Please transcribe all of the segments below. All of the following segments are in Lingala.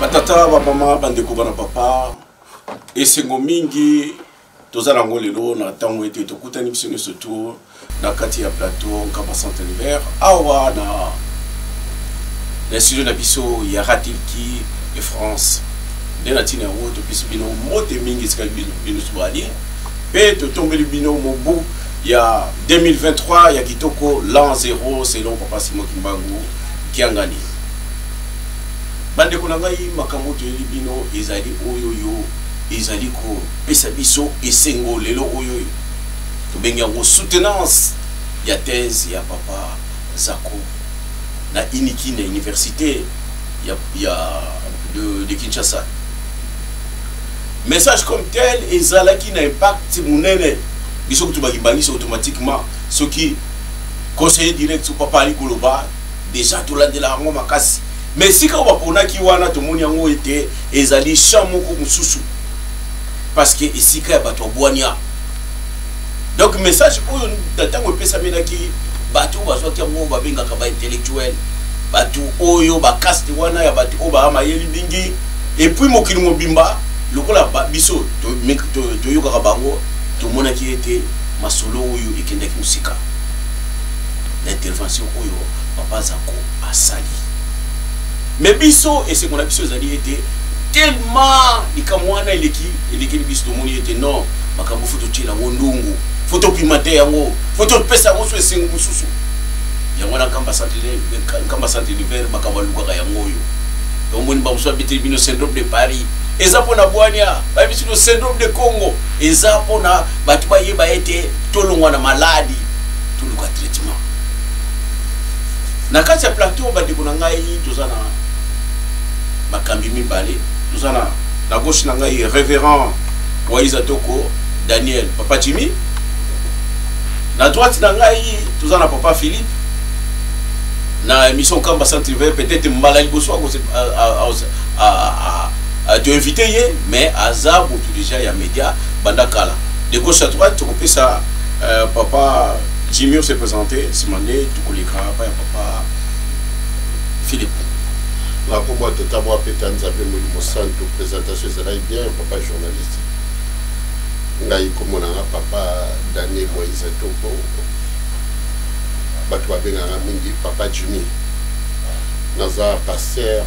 Batata, maman, bandeko bana papa, et c'est mingi, tous à l'angolelo, na tango été to kutani biso ne surtout na kati ya plateau, kama centenaire, awa na studio na biso ya Ratilki et France. De la tina wo to biso bino mote mingi ska bino swali, pe to tomber bino mobu ya 2023 ya kitoko l'an 0 selon papa Simon Kimbangu Kiangani. Bande konangai makambo to bino ezali oyoyo ezali ko pesa biso esengo lelo oyoyo to benga ngo soutenance ya thèse ya papa Zako na iniki na université de Kinshasa. Message comme tel ezala qui na impact munene biso ko tubaki bangisa automatiquement ce qui conseiller direct sur papa Ali Koloba déjà to la de la ngo makasi. Mais si quand on a qui wana to moni yango été ezali chamoko mususu parce que ici ka bato boania. Donc message oyo tatango pesa menaki bato bazo ki ngo babenga ka ba intellectuel bato oyo ba caste wana ya bato o ba mayeli bingi et puis mokili mobimba lokola biso to yoka ka bango to mona ki était masolo oyo ikendaki musika. L'intervention oyo papa Zako asali. Mais biso et ce qu'on a biso zali était tellement likamwana eleki biso to moni était non makambo photo tila ngondungu photo pimate yango photo pesa ngo so esengo mususu yango na kamba santé l'hiver makambo luka yango yo donc moni ba muso habiter bino syndrome de Paris ezapo na bwania ba biso le syndrome de Congo ezapo na batu ba yeba ete tolongwa na maladie to luka traitement na kati ya plateau ba diko na ngai tozana makambi mibale tozana na gauche na ngai révérend Waiza Toko Daniel papa Jimmy na droite na ngai tozana papa Philippe na émission Kamba Centre Vert peut-être mbala liboso à te inviter mais azab ou déjà ya média bandakala de gauche à droite on peut ça papa Jimmy s'est présenté Simone Tukolika papa Philippe. La combat de Taboua Pétanza Bemouli Santo, présentation, c'est bien, papa journaliste. Ngaï Komonanga, papa Daniel Moïse Topo, Batouba Benganga Mingi, papa Jimmy, Naza pasteur,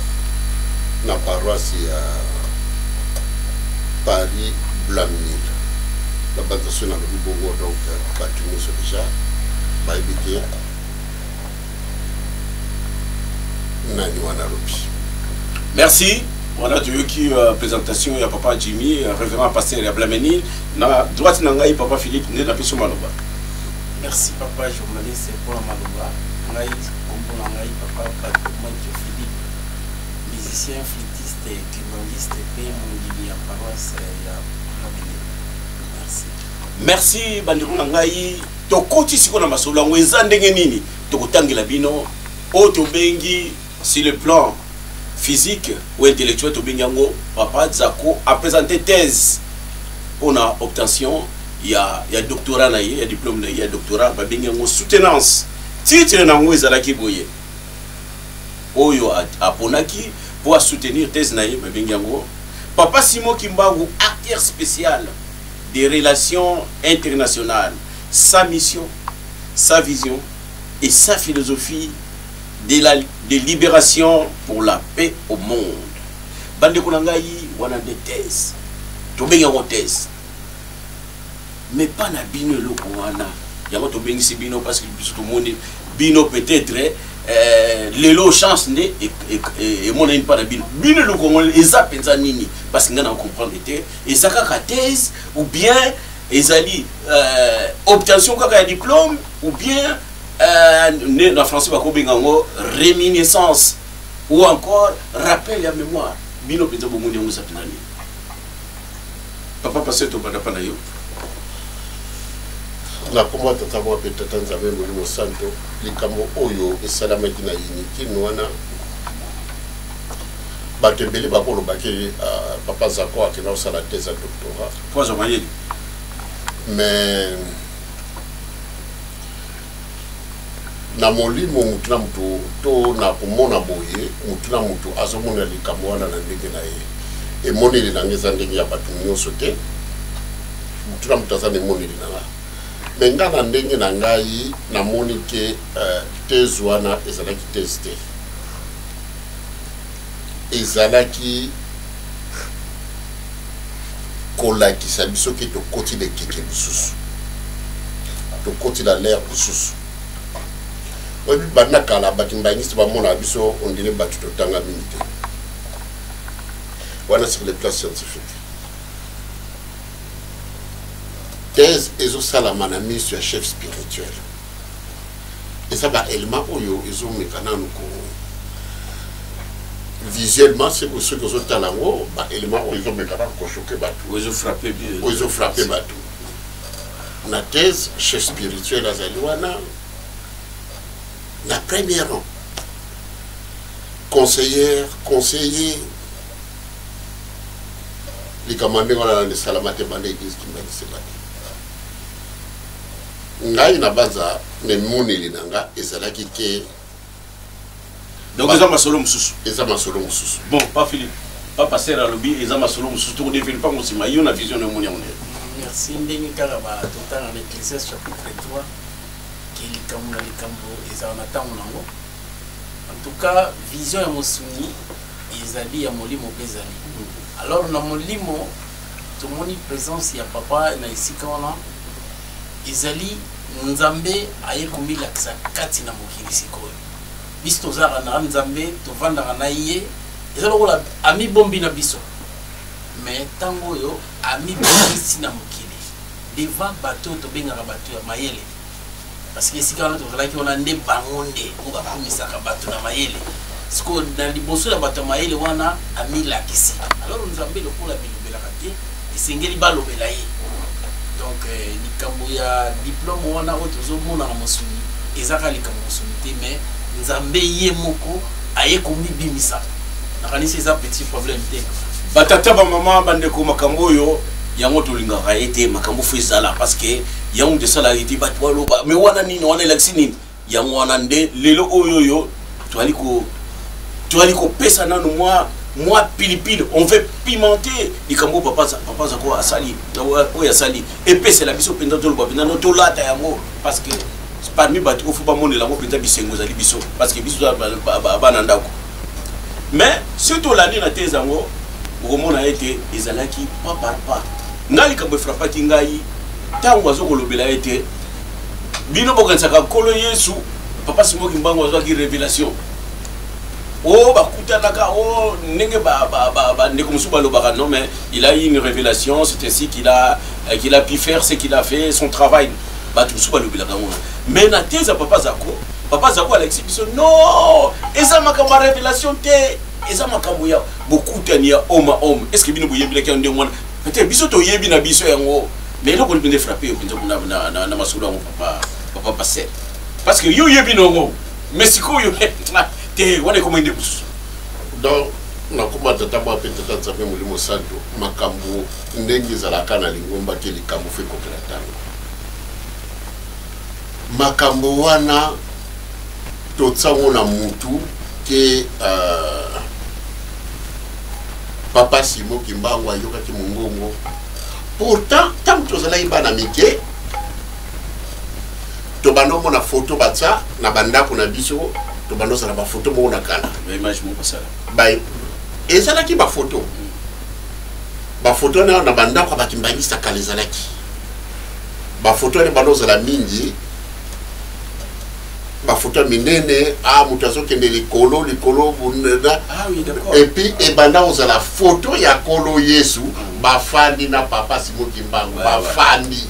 na paroisse à Paris, Blamil. La bantation dans le Bobo, donc, Batumou, c'est déjà, Baïbité. Merci. On a eu qui présentation il y a papa Jimmy, révérend pasteur à Blamenil. Na droite nangai papa Philippe né na piso maloba. Merci papa journaliste pour la maloba. Ngai kombo nangai papa Mancho Philippe, musicien, flûtiste et climatiste et mon à paroisse ya Blamenil. Merci. Merci bandeko nangai. Tokoti siko na masolo ngo ezandenge nini? Tokotangela bino auto bengi sur le plan physique ou intellectuel to bingango papa Zako a présenté thèse pour la obtention il y a doctorat na il y a diplôme il y a doctorat ba bingango soutenance titre na ngo ezalaki boye oyo aponaki pour soutenir thèse na ba bingango papa Simon Kimbangu acteur spécial des relations internationales, sa mission, sa vision et sa philosophie de libération pour la paix au monde. Bande Konangai, wana de thèse. Tobenga ngo thèse. Mais pas na bino loko wana. Yango tobengi si bino parce que tout le monde bino peut-être lelo chance ne et mon pas na bino. Bino loko ngo eza penza nini parce que ngana comprendre té et ça ka thèse ou bien ezali obtention kaka diplôme ou bien dans français bakobengango réminiscence ou encore rappel à mémoire bino penza bomundi ngo sapinani papa passer to bana pana yo la combat de Taboua Pétanza Bemouli Santo likambo oyo esalamaki na unité nwana batebeli bakolo baki papa Zako akina osala thèse à doctorat quoi ça mayeli mais na molimo mutu na mutu to na komona boye mutu na mutu azomona likambo wana na ndenge na ye emoneli na ngeza ndenge ya bato nyonso te mutu na mutu aza na emoneli na nga me nga na ndenge na ngai namoni ke thèse wana ezalaki thèse te ezalaki kolakisa biso ke tokoti lekeke lisusu tokoti na l'air lisusu oyebi banda kala bato mbangisi bamona biso ondire bato totanga mingi te wana sur le plan scientifique thèse ezosalama na miso ya chef spirituel eza baélément oyo ezomeka nanu ko visuellement c'est pour ceux qui ont talent bah élément ils ont mécaniquement choqué bateau ils ont frappé bateau la thèse chef spirituel azaliwana la première rang conseiller les commandants on a les salamate bande église qui m'a dit c'est pas ngai na baza ne moneli nanga ezalaki ke donc ils ont ma solo mususu bon pas Philippe pas passer à lobby ils ont ma solo mususu to développer pas aussi mais une vision de mon merci ndenge kala ba total en Ecclésiaste chapitre 3 qui likambo ils ont attendu nango en tout cas vision ya mosuni ezali ya molimo bezali alors na molimo tomoni présence ya papa na isika wana ezali nzambe aye komilakisa kati na mokili sikoyo biso tozala na nzambe tovandaka na ye eza lokola amibombi na biso mais ntango oyo amibombisi na mokili devant bato tobengaka bato ya mayele parce que esika wana tozalaki wana nde bango nde ngo bakomisaka bato na mayele sikoyo na liboso ya bato ya mayele wana amilakisi alors nzambe lokola bilobelaka te esengeli balobela ye donc likambo ya diplôme wana oyo tozomona na mosuni ezaka likambo mosuni te mais nzambe ye moko aye komibimisa nakanisi eza petit problème te batata bamama bandeko makambo oyo yango tolingaka ye te makambo fo ezala parce que yango de salari te bato baloba mais wana nini wana elakisi nini yango wana nde lelo oyo toali kopesa nano moi pilipili on veut pimenter likambo papa zako asali oyo asali epese la biso penza toloba penza no tolata yango parce que parmi bato oyo fo bamonela yango penza bisengo ezali biso parce que biso bana ndako mais si tolandi na te yango okomona ete ezalaki pas par pas ngai likambo efrapaki ngai ntango azokolobela ete bino bokanisaka nkolo yesu papa simoki mbango azwaki révélation oh bakutanaka oh ndenge ndeko mosusu balobaka non mais il a eu une révélation c'est ainsi qu'il a pu faire ce qu'il a fait son travail bato mosusu balobelaka ngo mais na te za papa zako alakisi biso non eza makambo ya révélation te eza makambo ya bokutani ya homme à homme est ce que bino boyebelaki yango ndenge wana peut-être biso toyebi na biso yango mais eloko libende frappé yo mpenza na masolo yango papa passer parce que yo yebi nongo mais sikoyo te wana ekoma inde mosusu donc nakoma tata mwa mpe tata nzambe molimo santo makambo ndenge ezalaka na lingomba te likambo fe kokela ntango makambo wana totsango na mutu ke papa Simo Kimbangu ayokaki mongongo pourtant tant tozalaki bana mike tobanda omona photo batsa na bandako na biso tobanda osala bafoto moko na kala image moko basala ezalaki bafoto na bandako bakimbangisa kala ezalaki bafoto wana banda ozala mingi bafoto minene moto azokende likolo bunena et puis ebanda ozala photo ya kolo Yesu bafandi na papa Simo Kimbangu bafandi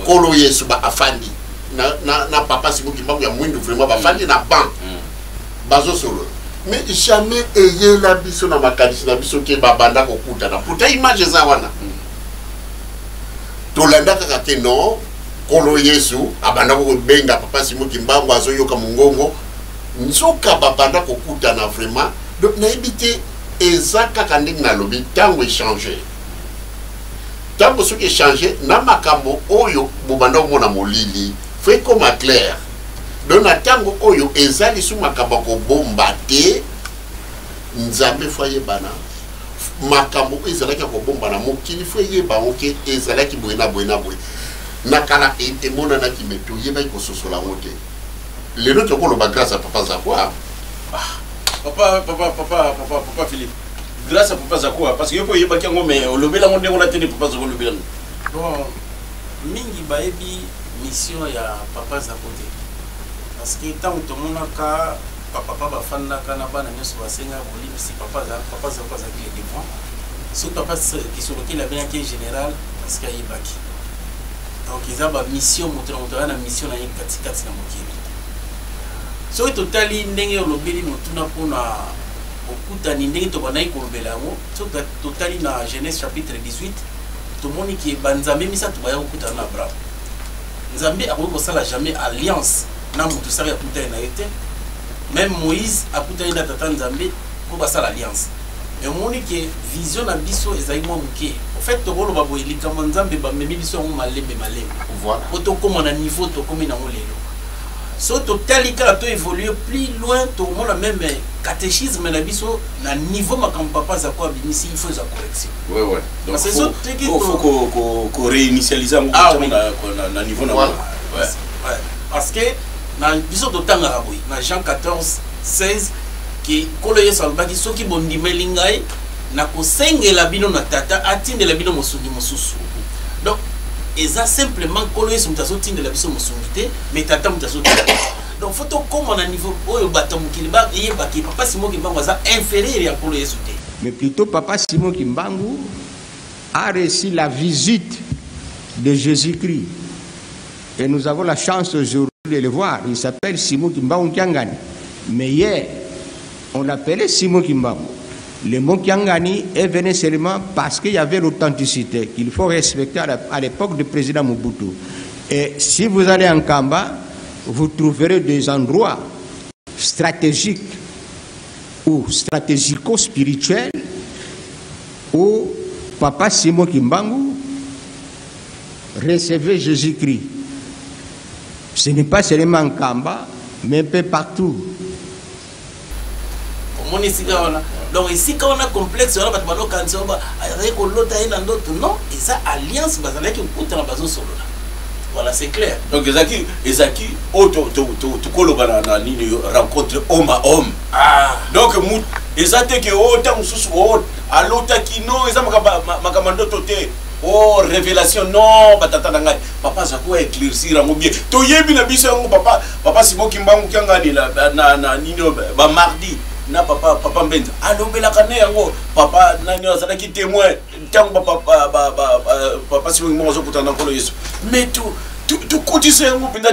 kolo Yesu afandi na papa Simo Kimbangu ya mwindu vraiment bafandi na banc bazo solo mais jamais eyela biso na makanisi na biso ke babanda kokutana pourtant image za wana tolanda kaka te non kolo Yesu abanda ko benga papa Simo Kimbangu azoyoka mongongo nzoka babanda kokutana vraiment donc na ebité ezaka kanding na lobi tango échanger tango soki échanger na makambo oyo bobanda omona molili fait comme clair donc na tango oyo ezali sous makambo ko bomba te nzambe foye bana makambo ezalaki ko bomba na mokili foye ba oke ezalaki boina nakala emona na kimeto yeba ko sosola ngote le notre ko lo ba grâce à papa Zakwa papa Philippe grâce à papa Zakwa parce que yo yeba ki ngo mais olobela ngo ndeko na tene papa Zakwa olobela bon mingi baebi mission ya papa Zakwa parce que tant que mon cas papa bafanda kana bana nyoso basenga bolimi si papa Zakwa zakile devant ce papa qui sur lequel il a bien qui est général parce qu'il y a baki donc ils ont ba mission montrer na mission na katikati na mokili so totali ndenge olobeli motuna pona okuta ni ndenge to banai kolobela ngo so totali na Genèse chapitre 18 to moni ki banzambe misa to baya okuta na Abraham nzambe akoko sala jamais alliance na mutu sala okuta na été même Moïse akuta ina tata nzambe ko basala alliance et moni ki vision na biso ezali mo muke en fait to bolo babo elikama nzambe ba memi biso ngo malembe voilà poto koma na niveau to komi na ngolelo so totali kala to évoluer plus loin to mona même catéchisme na biso na niveau makambo papa Zakwa binisi il faut za correction ouais donc c'est ça faut ko réinitialiser na niveau na ouais parce que na biso to tanga raboui na Jean 14 16 qui kolo yeso albaki soki bondimeli ngai na kosengela bino na tata atindela bino mosungi mosusu donc eza simplement kolo yeso mutaso tindela biso mosungi te mais tata mutaso tindela donc faut to comme na niveau oyo bato mokili ba yeba ki papa Simon Kimbangu aza inférieur ya kolo yeso te mais plutôt papa Simon Kimbangu a reçu la visite de Jésus-Christ et nous avons la chance aujourd'hui de le voir. Il s'appelle Simon Kimbangu Kiangani. Mais hier, on l'appelait Simon Kimbangu. Le mot Kiangani est venu seulement parce qu'il y avait l'authenticité qu'il faut respecter à l'époque du président Mobutu. Et si vous allez en Kamba, vous trouverez des endroits stratégiques ou stratégico-spirituels où papa Simon Kimbangu recevait Jésus-Christ. Ce n'est pas seulement en Kamba, mais un peu partout. Donc ici quand on a complexe, on a pas de cancer, non, et ça alliance, voilà, c'est clair. Donc Ezaki, rencontre homme à homme. Donc Ezaki que autant sous à l'autre qui non, Ezaki toté. Oh, révélation, non, papa Zakwa éclaircir en bien. Toyebi na biso papa Simon Kimbangu Kiangani na nino ba mardi na papa Mbenza. Alobela kane yango papa nani azala ki témoin tango papa Simon Kimbangu zokutana nkolo Yesu. Mais tu kotise yango pinda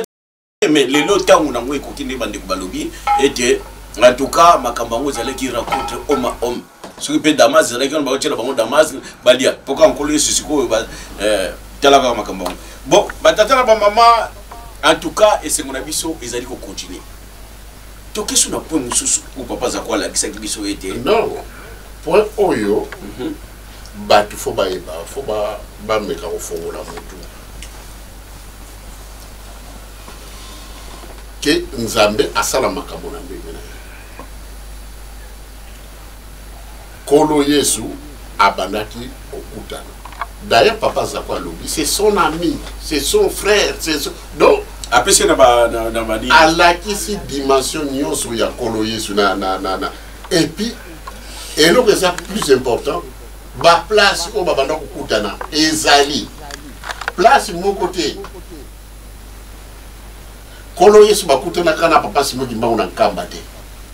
mais lelo tango nango ekokinde bande kubalobi était en tout cas makambango zala ki rencontre homme à homme. Ce qui peut Damas, c'est que on va tirer le Damas, Balia. Pourquoi on colle ce siko, Talaga Makambon. Bon, Batata maman, en tout cas, et c'est mon avis, ils allaient continuer. Donc, qu'est-ce qu'on a point Moussous ou papa Zakwa là, qui s'est glissé été? Non, point Oyo, Batu Fobaïba, Foba, Bameka au fond la moto. Que Nzambe Asalama Kamonambe. Kolo Yesu abandaki okutana. D'ailleurs papa Zakwa lobi, c'est son ami, c'est son frère, c'est son... Donc après c'est na alaki si dimension nyonso ya Kolo Yesu na. Et puis et le ça plus important, ba place au babanda okutana ezali. Place mon côté. Kolo Yesu bakutana kana papa Simon Kimbangu na Kamba te.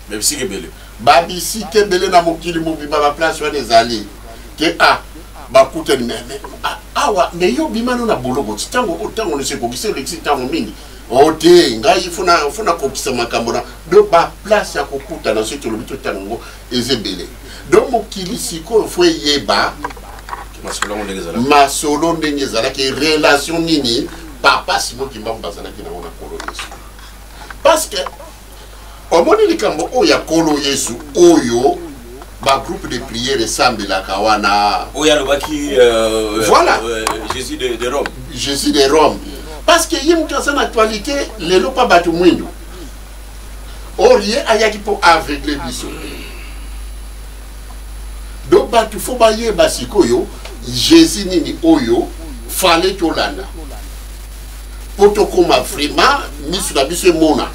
Même si Kebele. Babi si Kebele na mokili mobi ba place wa ezali. Que bakutani mais awa mais yo bimano na bologo tango otango ne se ko kise lexi tango mingi. Ote ngai funa ko kisa makambo na do ba place ya kokuta na seto lo bito tango ezebele. Donc mokili siko fo yeba masolo ndenge ezala ke relation nini papa Simon Kimbangu bazala ki na ona Kolo Yesu. Parce que au moment likambo oya Kolo Yesu oyo ba groupe de prière ressemble la kawana oya lobaki voilà Jésus de Rome. Jésus de Rome. parce que y a une actualité les lots pas battu mwindo or y a yaki pour avegler biso donc battu faut bailler basiko yo Jésus nini oyo fallait tolanda poto koma vraiment misu na biso mona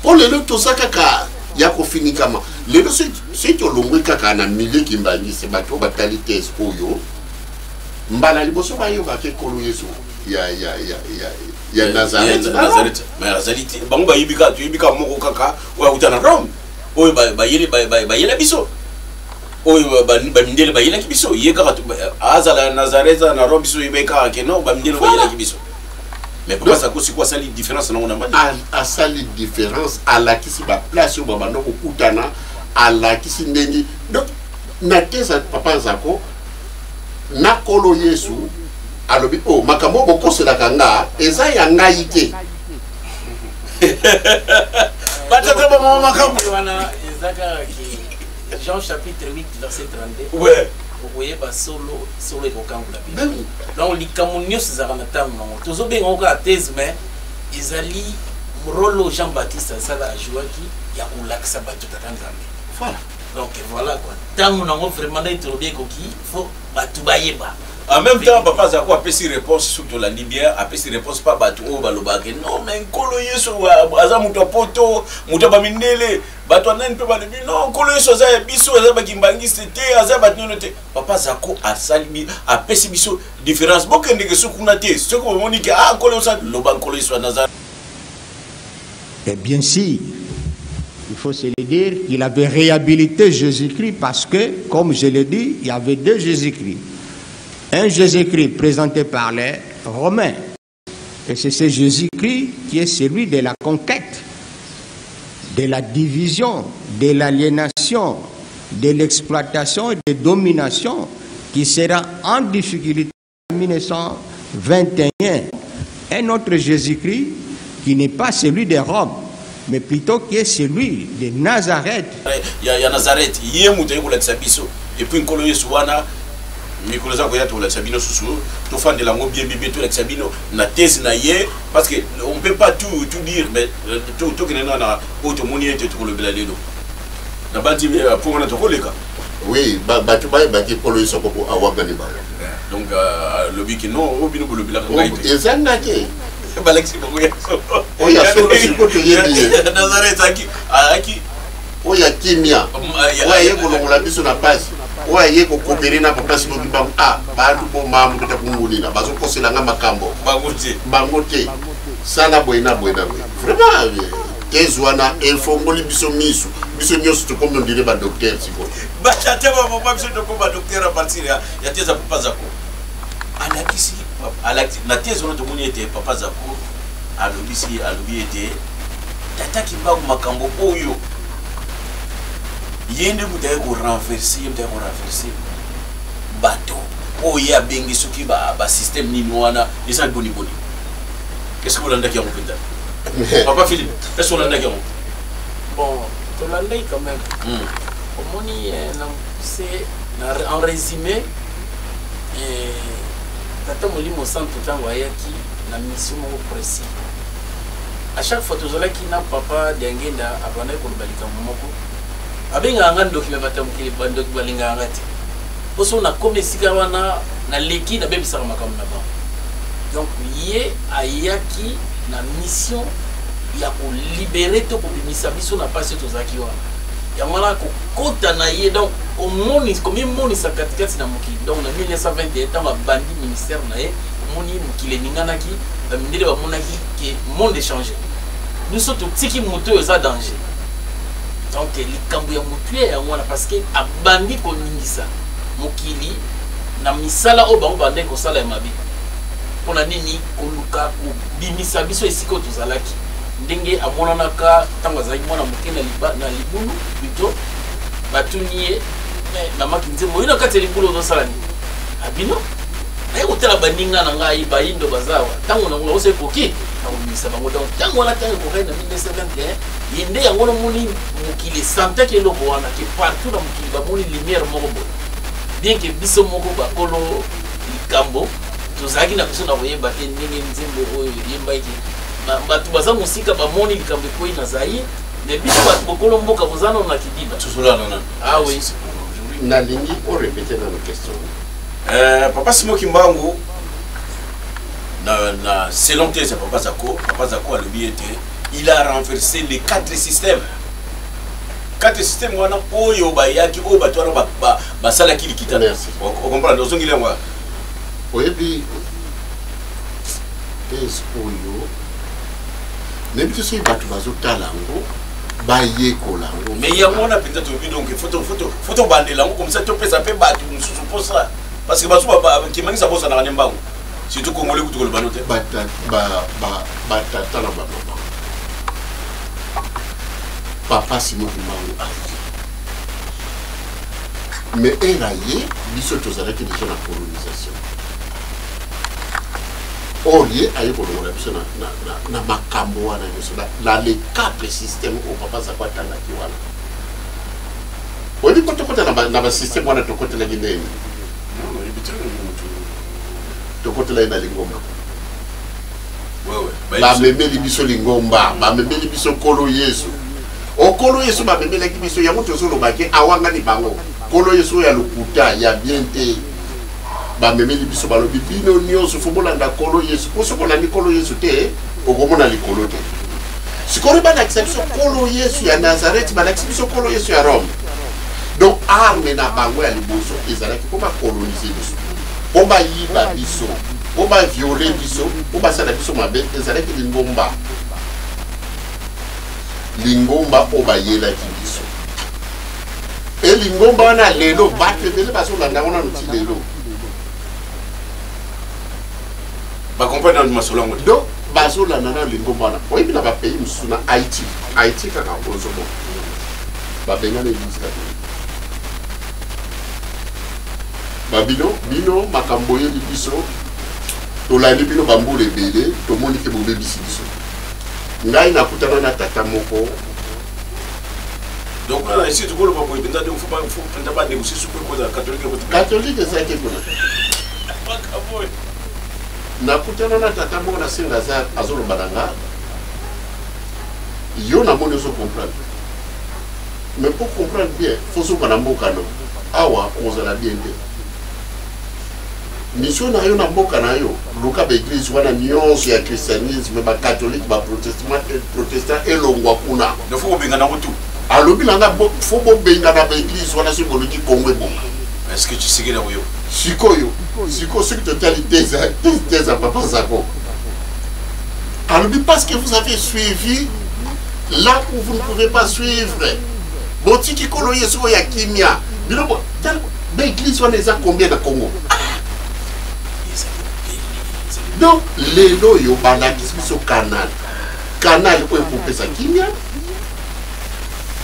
pour les lots ça kaka ya ko finikama les lots c'est to longwe kaka na milieu kimbangi c'est bato batalité oyo mbala liboso bayo bakekolo Yesu ya Nazareth mais Nazareth bango bayibika tu yibika moko kaka wa utana Rome oyo bayele biso oyo bamindele bayela kibiso yeka katu azala Nazareth na Rome biso yibeka ke no bamindele bayela kibiso mais pourquoi ça cause quoi ça la différence na ona mani a ça la différence à la kisi ba place yo babando kokutana à la kisi ndengi donc na tesa papa zako na kolo Yesu alobi o makambo bokosela kanga eza ya ngai te batata ba mama makambo wana ezaka ki Jean chapitre 8 verset 32 ouais vous voyez ba solo e kokangula bien donc likamunyo sizaka na tamu nango tozo benga oka thèse mais ezali rolo Jean-Baptiste sala ajouaki ya kulakisa bato tatanzambe voilà donc voilà quoi tamu nango vraiment d'être koki faut bato bayeba. En même temps, papa Zako a fait ses réponses sur la Libye, a fait ses réponses pas bateau, balobake. Non, mais Kolo Yesu, Aza Mouta Poto, Mouta Bamindele, Batouana ne peut pas le dire. Non, Kolo Yesu, Aza Biso, Aza Bakimbangi, c'était Aza Batinote. Papa Zako a sali, a fait ses biso différence. Bon, qu'il n'y a que ce qu'on a dit, ce qu'on dit, ah, Kolo Yesu, Loban Kolo Yesu, Nazar. Et bien sûr, il faut se le dire qu'il avait réhabilité Jésus-Christ parce que, comme je l'ai dit, il y avait deux Jésus-Christ. Un Jésus-Christ présenté par les Romains. Et c'est ce Jésus-Christ qui est celui de la conquête, de la division, de l'aliénation, de l'exploitation et de domination qui sera en difficulté en 1921. Un autre Jésus-Christ qui n'est pas celui de Rome, mais plutôt qui est celui de Nazareth. Il y a Nazareth, il y a Moutaïkoulatsiabiso, et puis Nkolo Yesuwana. Mikolo za koya to la sabino susu to fan de la ngo bien to la sabino na thèse na ye parce que on peut pas tout dire mais tout que na auto moni était to le belaledo na bandi pour na to koleka oui ba tu ba ki polo so ko awagani ba donc le biki non o bino ko le belaka ngai ezanga ke balexi ko ya so o ya so ko to ye Nazareth aki o ya kimia o ya ko longola biso na pasi ouais yé ko coopérer na papa sino ki bam ah ba du bo mamu ko ta kungulina bazo ko selanga makambo bangote sana boina vraiment kezwana infongoli biso misu biso nyoso to comme on dirait ba docteur siko ba tata ba papa biso to ko ba docteur à partir ya teza papa zako alakisi alakisi na teza on to moni était papa zako alobisi alobi était tata ki ba makambo oyo yende mutaye ko renverser bateau oya bengi soki ba système ni wana esa boni qu'est-ce que vous l'endez qui en fait papa Philippe est-ce que vous l'endez qui bon to l'endez quand même omoni c'est en résumé tata molimo santo tango ayaki na mission mo précis à chaque fois tozolaki na papa dengenda abana ko balika moko abenga ngana document batamukile bandoki balinga ngati boso na komesika wana na leki na bebisa makambo na ba donc yé ayaki na mission ya ko libérer to ko bimisa biso na passe to zaki wana ya mala ko kota na yé donc au moni comme moni sa katikati na mokili donc na 1921 tant bandi ministère na yé moni mokile ninganaki ba mindele ba monaki que monde changé nous sommes tiki moto za danger. Donc les cambios mutués parce que abandi ko ningisa mokili na misala o bango bande ko sala mabi pona nini ko luka ko bimisa biso esiko tozalaki ndenge amonana ka tanga zaki mona mokena na libulu plutôt batunie na makinze moyina kati libulu zo sala ni abino ay ko tela baninga na ngai bayindo bazawa tango na ngolo se koki na bimisa bango donc tango na tango ko na 1921 yende yango moni mokili santa ke lobo wana ke partout na mokili ba moni lumière moko bo bien que biso moko ba kolo likambo tozalaki na biso na koyeba te ndenge nzembo oyo yembaiki bato baza mosika bamoni likambo ekoyi na Zaïre mais biso bato bokolo mboka boza nano na kidiba ah oui nalingi orépéter na question Papa Simon Kimbangu selon thèse Papa Zako a le il a renversé les 4 systèmes. 4 systèmes wana oyo bayaki oyo bato wana basalaki likita. Merci. On comprend ozongi lengwa. Oyebi thèse oyo nebi soki bato bazotala yango bayekola yango mais yango wana mpenza toyebi donc foto bandela yango comme ça topesa mpe bato mosusu mposa parce que bato kimangisa bosanaka ne mbango surtout congolais kutu koloba no te batata na bamama Papa Simon Kimbangu aye mais era ye biso tozalaki déjà na colonisation oye aye kolongola biso na makambo wana nyonso na les 4 systèmes oyo Papa Zako atangaki wana oyebi kotokota na basystème wana tokotelaki ndeni tokotelaki na Lingomba bamemeli biso Lingomba bamemeli biso Kolo Yesu okolo Yesu bamemelaki biso yango tozolobaki awangani bango Kolo Yesu ya lokuta ya bien te bamemeli biso balobi bino nyonso fo bolanda Kolo Yesu po soki olandi Kolo Yesu te okomona likolo te sikori balakisa biso Kolo Yesu ya Nazareth balakisi biso Kolo Yesu ya Rome donc arme na bango ya liboso ezalaki po bakolonize biso po bayiba biso po baviole biso po basala biso mabe ezalaki Lingomba oyo bayelaki biso e Lingomba wana lelo bato ebele bazolanda ngo nano ti lelo bakomprendre na masolongo donc bazolanda na Lingomba wana oyebi na bapays mosusu na Haïti kaka ozomona babengana église catholique bino makambo oyeli biso tolandi bino bambula ebele tomoni ke bobebisi biso ngai nakutana na tata moko donc là ici tu koloba boye penza donc faut penza ba négocier sur quoi la catholique ezalaki kuna nakutana na tata moko na senga za azoloba na nga yo namoni ozo comprendre mais pour comprendre bien faut soka na mboka no awa ozala bien te mission na yo na mboka na yo luka ba église wana nyonso ya christianisme ba catholique ba protestant elongwa kuna ne faut benga na tout alobi nanga faut benga na ba église wana si boloki Congo bonga est-ce que tu sais que là yo sikoyo ce que totalité à Papa Zako alobi parce que vous avez suivi là où vous ne pouvez pas suivre botiki Kolo Yesu ya kimia bilobo ba église wana eza combien na Congo donc lelo yo balakisi biso canal oyo ekopesa kimia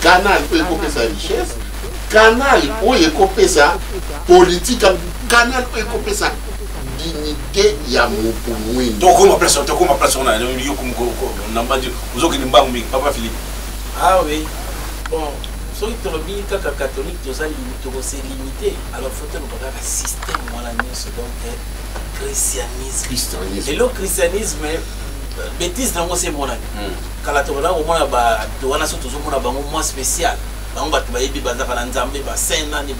canal oyo ekopesa richesse canal oyo ekopesa politique canal oyo ekopesa dignité ya motu mwingi tokoma place on a yo nambandi uzokini mbangu mingi Papa Philippe ah oui bon soki tolobi kaka catholique tokose limité alors faut tolobaka ka système wana nyonso donc christianisme et le christianisme bêtise nango c'est monani kala tokona komona bato wana so tozomona bango moins spécial bango bato bayebi bazaka na nzambe basaint nani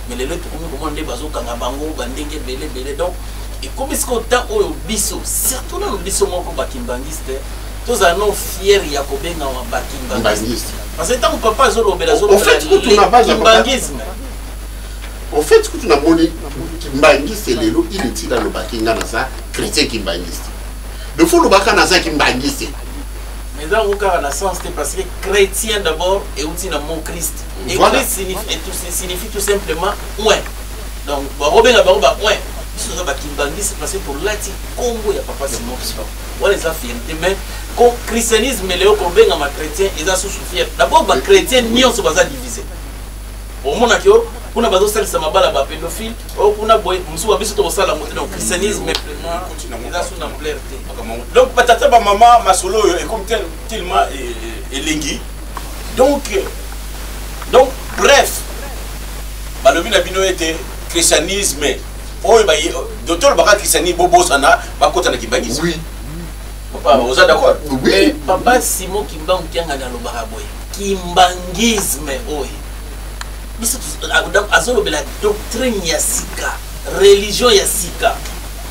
mais lelo tokomi komona nde bazokanga bango bandenge ebele donc ekomi sika otan oyo biso surtout nano biso moko bakimbangiste tozala no fier ya kobengama bakimbangiste parce que ntango papa azolobela kimbangisme au fait que tu n'as moni kimbangiste lelo inutile alobaki nga na za chrétien kimbangiste de faut lobaka na za kimbangiste mais dans le cas na sens parce que chrétien d'abord et aussi dans mon Christ et voilà. Christ signifie tout simplement ouais donc barobenga baroba ouais ce sont bakimbangiste parce que pour lati Congo ya Papa Simon voilà les affaires mais comme christianisme leo kobenga ma chrétien eza sous fier d'abord ba chrétien nyonso baza divisé au monde akio kuna bazo salisa mabala ba pédophile ou kuna boy musuba biso to sala moto donc christianisme pleinement eza sous ampleur te donc patata ba maman masolo et comme tellement elengi donc bref balobi na bino était christianisme oyo ba docteur baka kisani bobo sana bakota na kimbangisi. Oui. Papa, vous êtes d'accord? Oui. Papa Simon Kimbangu kianga na lobaka boy. Kimbangisme oyo. Biso azolo la doctrine ya sika, religion ya sika.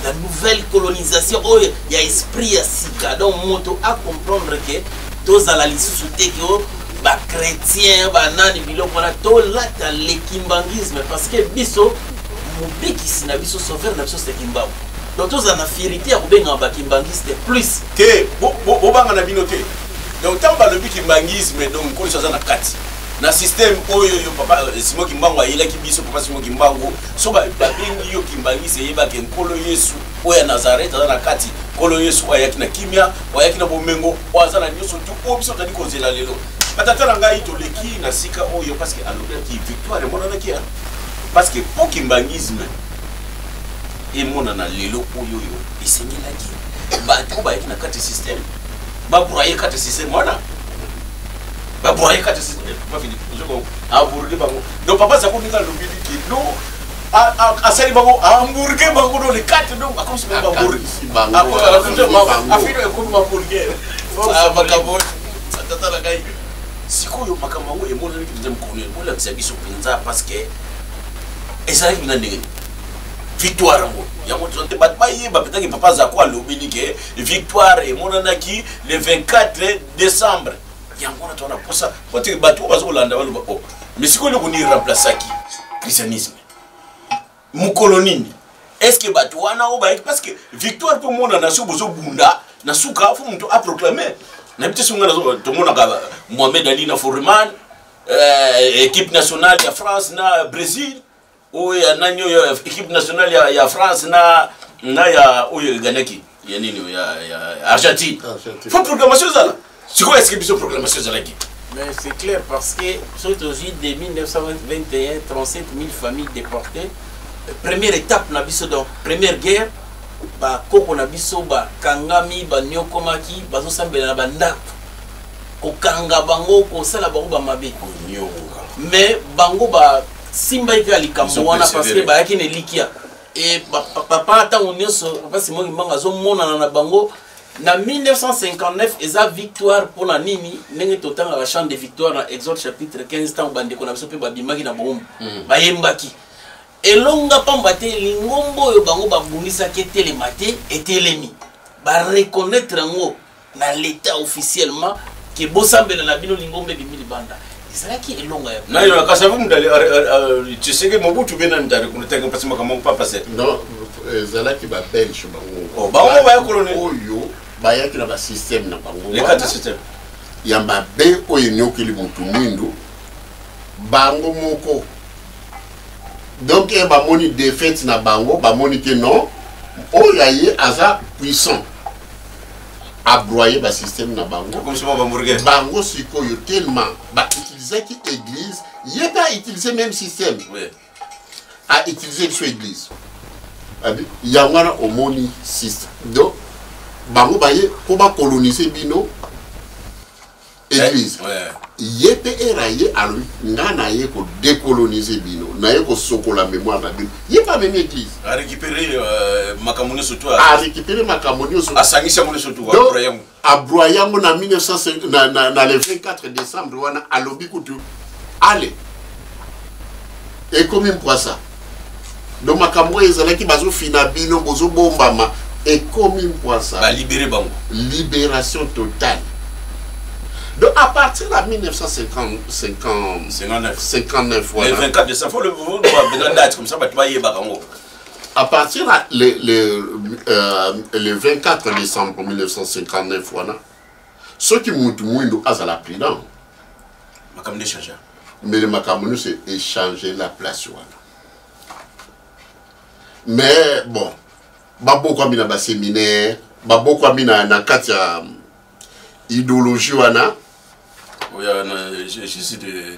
La nouvelle colonisation oyo ya esprit ya sika. Donc moto a comprendre que tous à la lisusu te que ba chrétien ba nani biloko na to la ta le kimbangisme parce que biso mobeki sina biso sauveur na biso c'est Kimbangu. Donc tous en affinité à kubenga ba kimbangiste plus que bo banga na bino te. Donc tant ba le kimbangisme donc ko ça na kati. Na système oyo yo papa Simon Kimbangu ayela ki biso papa Simon Kimbangu so ba bengi yo kimbangise yeba ke nkolo Yesu oya Nazareth na kati kolo Yesu ayaki na kimia ayaki na bomengo wazana nyoso tu o biso tani ko zela lelo patata ngai to leki na sika oyo parce que alobi ki victoire mona na kia parce que pour kimbangisme et mona na lelo oyo yo isengela ki ba to ba yaki na kati système ba broyer kati système mona ba broyer kati système pas fini je ko aburge bango donc papa ça ko ninga lobi ki no a sali bango hamburger bango no le kati donc comme si bango bango a fino ko ma hamburger makabo tata la gai sikoyo makambo e mona ki ndem connaître pour la biso penza parce que ezali bina ndenge victoire ngo ya moto te bat baye ba petaki papa za kwa lobi ke victoire e mona naki le 24 décembre ya mona tona posa pote batu bazolanda balo ba mais sikoyo ko ni remplacer ki christianisme mukolonini est-ce que batu wana o ba parce que victoire pour mona nation bozo bunda na suka fu mtu a proclamer na bitse sunga to mona ka Mohamed Ali na Foreman équipe nationale ya France na Brésil oya nanyo ya équipe nationale ya France na ya oyo ganaki ya nini ya Argentine faut proclamation ça c'est quoi est-ce que biso proclamation ça là qui mais c'est clair parce que surtout de 1921 37 000 familles déportées première étape na biso donc première guerre ba koko na biso ba kangami ba nyokomaki bazo sambela na bandako ko kanga bango ko sala bango ba mabe nyoka mais bango ba simba ika likambo wana parce que ba yaki ne likia et papa ta onyoso papa Simon Kimbangu azo mona na bango na 1959 eza victoire pour na nini ndenge totanga la chant de victoire na Exode chapitre 15 tant bande ko na biso pe ba bimaki na bombo ba yembaki elonga pambate lingombo oyo bango babungisaki etelemate etelemi ba reconnaître ngo na l'état officiellement que bosambela na bino lingombe bimili banda ezalaki elonga ya na yo akasavu mdali tu sais que Mobutu bena ndari kunatanga parce que kama papa c'est non ezalaki ba belge bango bango ba colonel oyo ba yaki na ba système na bango les quatre systèmes ya mabe oyo nyokeli mutu mwindu bango moko donc e ba moni défaite na bango ba moni que non oyo aye aza puissant a broyer ba système na bango comme si ba murger bango sikoyo tellement ba utiliser ki église il pas utiliser même système oui a utiliser sur église il y a ngana omoni système donc bango baye ko ba coloniser bino église yepe eraye alors ngana ye ko décoloniser bino na ye ko sokola mémoire na bino ye pas même église a récupérer makamoni surtout a récupérer makamoni surtout a sangisa mon surtout a broyango na 1905 na le 24 décembre wana alobi kutu allez et comme quoi ça donc makambo ezalaki bazo fina bino bozo bombama et comme quoi ça ba libérer bango libération totale. Donc à partir de 1959 voilà. Le 24 décembre, faut le date comme ça, à partir le 24 décembre 1959 voilà. Ceux qui m'ont à la prudence. Mais le Macamouni c'est échanger la place voilà. Mais bon, babo comme il a un séminaire, babo comme il a un cas idéologie wana Jésus de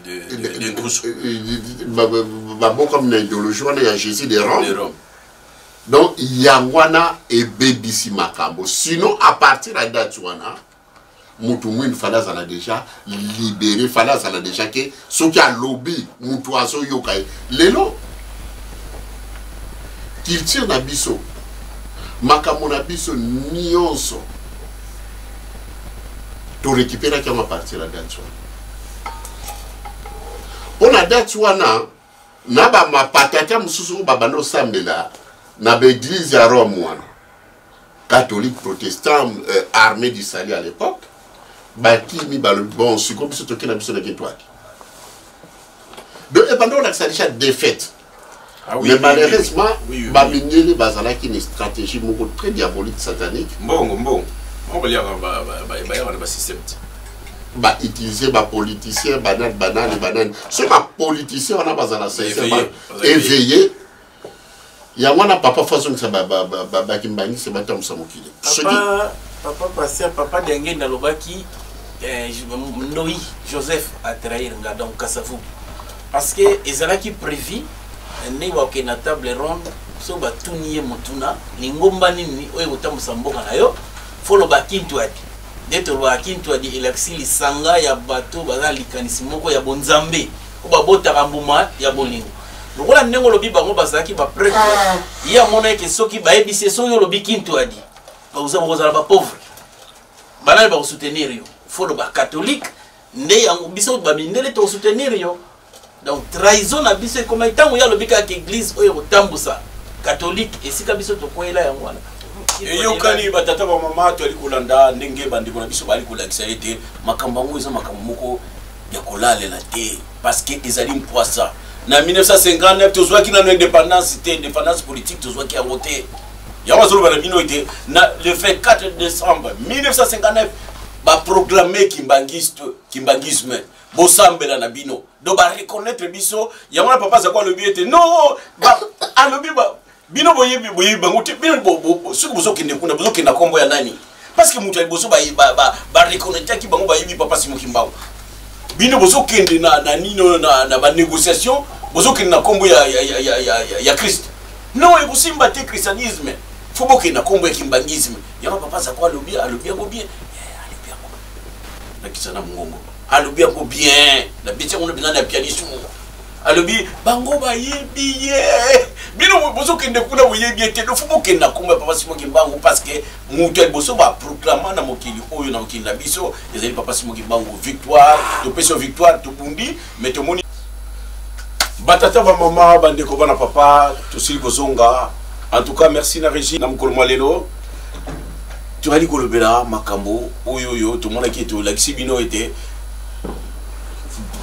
babo comme une idéologie wana ya Jésus de Rome. Donc yangwana et bebisi makambo sinon à partir de date wana mutu mwini fala zala déjà libéré fala zala déjà que ce qui a lobby mutu aso yokai lelo culture na biso makambo na biso nyonso to récupérer qui ma partir la date on a date wana na ba mapatata mususu babano sambela na l'église ya Rome wana catholique protestant armée du salut à l'époque bakimi bon c'est comme si toki na biso na ketwaki donc et pendant on a déjà défaite. Ah oui, mais malheureusement, Baminieli Bazalaki une stratégie très diabolique, satanique. Bon. On va lire un système. Bah, utiliser les politiciens, banane. Ce politicien, on a besoin de éveillé. Il y a un papa façon que ça va kimbani se battre Msamokile. Papa Dengue Nalobaki, Noï Joseph a trahi donc Kassavou. Parce que Ezalaki prévu. Ne wake na table ronde so batuniye mutuna lingomba nini oyo kotambusa mboka na yo folo bakintu adi deto bakintu adi elaxili sanga ya bato baza likanisi moko ya bonzambe ko babota mbuma ya bolingo lokola ndenge lobi bango bazaki ba prêtre ya mona ke soki bayebise so yo lobi kintu adi bauza boza ba pauvre banal ba soutenir yo folo ba catholique nde yango biso ba mindele to soutenir yo. Donc trahison na biso comme étant où y a le bika église oyo tambusa catholique et si ka biso to koela yango wana et yo kani batata ba mama to ali kolanda ndenge bandiko na biso bali kolakisa ete makambo ngo eza makambo moko ya kolala la te parce que ezali mpoisa na 1959 tozwa ki na indépendance politique tozwa ki a voté ya mazolo bana bino ete na le fait 4 décembre 1959 ba proclamer kimbangisme bosambela na bino do ba reconnaître biso ya mona papa za kwa lobi ete non ba alobi ba bino boyebi bango te bino suku bozo kende kuna bozo kenda kombo ya nani parce que mutu bozo ba reconnaître ki bango bayebi papa Simon Kimbangu bino bozo kende na nino na ba négociation bozo kende na kombo ya Christ non e bosimba te christianisme faut boke na kombo ya kimbangisme ya papa za kwa lobi alobi yango bien na kisana mungongo alobi yango bien na bitia on a na pianiste alobi bango ba yebiye bino bozo kende kuna boyebi te do fubo kenda kuma papa Simon Kimbangu parce que mutu bozo ba proclamer na mokili oyo na mokili na biso ezali papa Simon Kimbangu victoire to peso victoire to bundi mais to moni batata ba mama bandeko bana papa to sili kozonga en tout cas merci na régie na mokolo malelo tu vas dire kolobela makambo oyo to mona ki to lakisi bino ete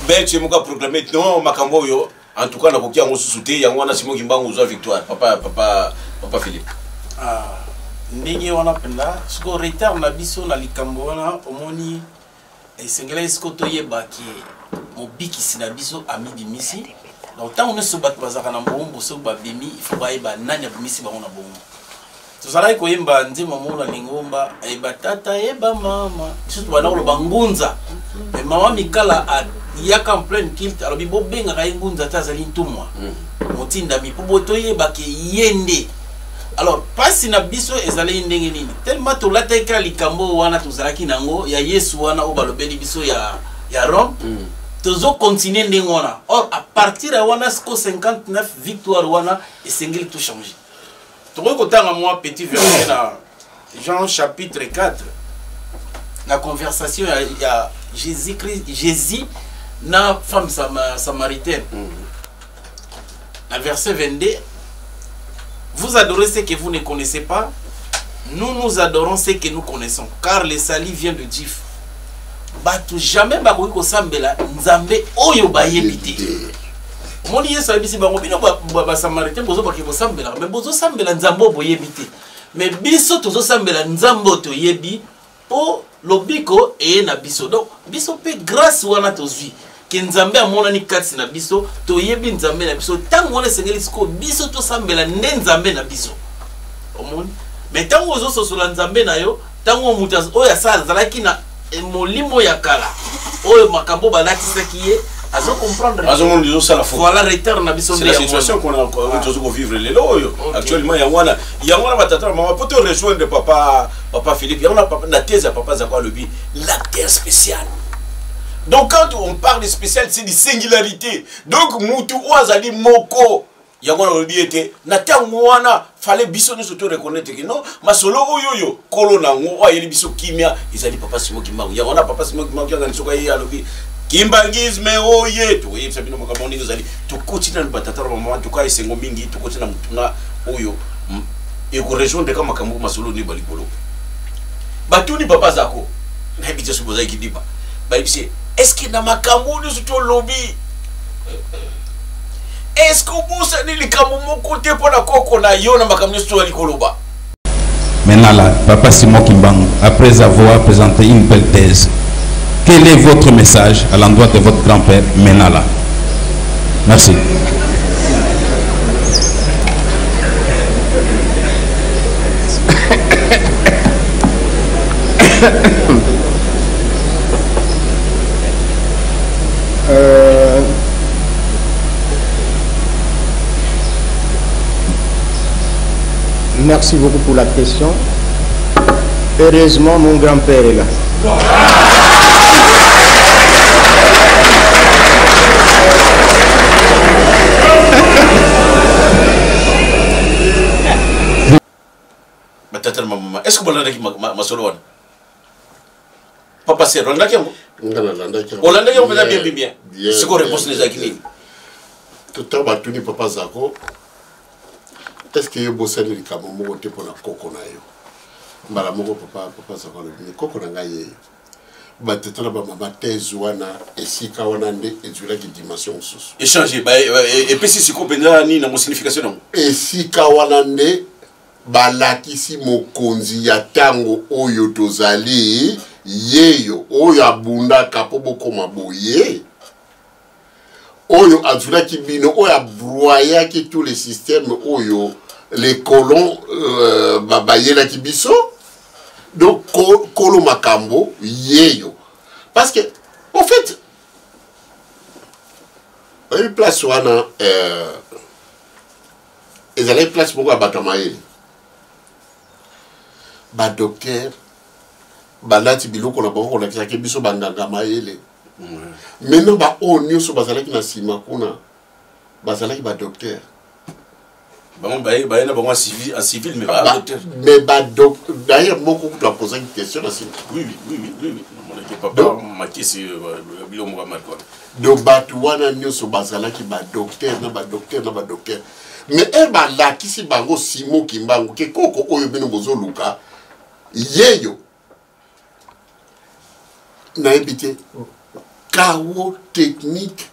tu es proclamé non makambo yo en tout cas na kokia ngo susute yango na Simon Kimbangu zo victoire papa Philippe ndenge wana penda siko retard na biso na likambo wana omoni esengela isko toyeba ki mobikisi na biso ami bimisi donc tant on ne se bat bazaka na mbombo so ba bimi il faut ba yeba nani bimisi bango na bombo tozalaki koyemba nzema mona lingomba eba tata eba mama surtout bana ko bangunza mais mama mikala a yaka en pleine kilt alors bibo benga ka ngunza tazali ntumwa motinda mi poboto yeba ke yende alors pasi na biso ezali ndenge nini tellement to lateka likambo wana tozalaki nango ya Yesu wana o balobeli biso ya Rome tozo continuer ndenge wana or à partir ya wana sko 59 victoire wana esengeli tout changer. Tu vois moi petit verset dans Jean chapitre 4 la conversation il y a Jésus na femme samaritaine la verset 22 vous adorez ce que vous ne connaissez pas nous adorons ce que nous connaissons car le salut vient de Dieu batu jamais bakoki kosambela nzambe oyo bayebite moni yesu abisi bango bino ba samaritain bozo baki bosambela mais bozo sambela nzambo boyebite mais biso tozo sambela nzambo to yebi po lobiko e na biso donc biso pe grâce wana tozwi ke nzambe amona ni kati na biso to yebi nzambe na biso tango wana sengeli siko biso to sambela nde nzambe na biso omoni mais tango ozo sosola nzambe na yo tango mutaz oya sala zalaki na molimo ya kala oyo makambo balatisaki ye azo comprendre voilà retard na biso c'est la situation qu'on a vivre les loyo actuellement yangwana batata maman pour te rejoindre papa Philippe yangwana na thèse à papa Zakwa Lobi la terre spéciale. Donc quand on parle de spécial c'est de singularité donc mutu oazali moko yango na lobi ete na tango wana fallait biso ne surtout reconnaître que non masolo oyo kolo nango ayeli biso kimia ezali papa Simon Kimbangu yango na papa Simon Kimbangu yanga nisoka ye alobi kimbangisme oye to ye sabino makambo ningo zali to kotina na batata mama to ka esengo mingi to kotina mutuna oyo e ko rejoindre kama makambo masolo ni balikolo batuni papa zako na bidja suboza kidiba ba ibise est-ce que na makambo ni surtout lobby est-ce que vous savez les camons côté pour la coco na yo na makambo sur la koloba. Maintenant là, papa Simon Kimbangu, après avoir présenté une belle thèse, quel est votre message à l'endroit de votre grand-père Menala? Merci. Merci beaucoup pour la question. Heureusement, mon grand-père est là. Est-ce que vous avez dit papa c'est Rolanda qui Rolanda qui bien. C'est quoi réponse les acquis? Tout à l'heure, tu dis papa Zako. Est-ce que vous avez dit que vous avez dit que vous avez dit que papa Zako a dit que maman thèse wana esika wana nde ezula ki dimension sous échanger et puis si comprendre ni na mo signification non esika wana nde balakisi mokonzi ya tango oyo tozali yeyo oyo abundaka po bokoma boye oyo azulaki bino oyo abroyaki tous les systèmes oyo les colons babayelaki biso donc kolo makambo yeyo parce que en fait une place wana ezali place moko ya bato ya mayele badocteur balati biloko na bango kolakisaki biso banganga mayele maintenant baoyo nyonso bazalaki na nsima kuna bazalaki badocteur bon bah na bango en civil mais pas docteur mais d'ailleurs beaucoup tu as posé une question là oui mon équipe papa maki c'est biloko mo marco donc bato wana nyonso bazalaki badocteur na badocteur mais balakisi bango Simon Kimbangu ke koko oyo bino bozoluka yeyo na ebité chaos technique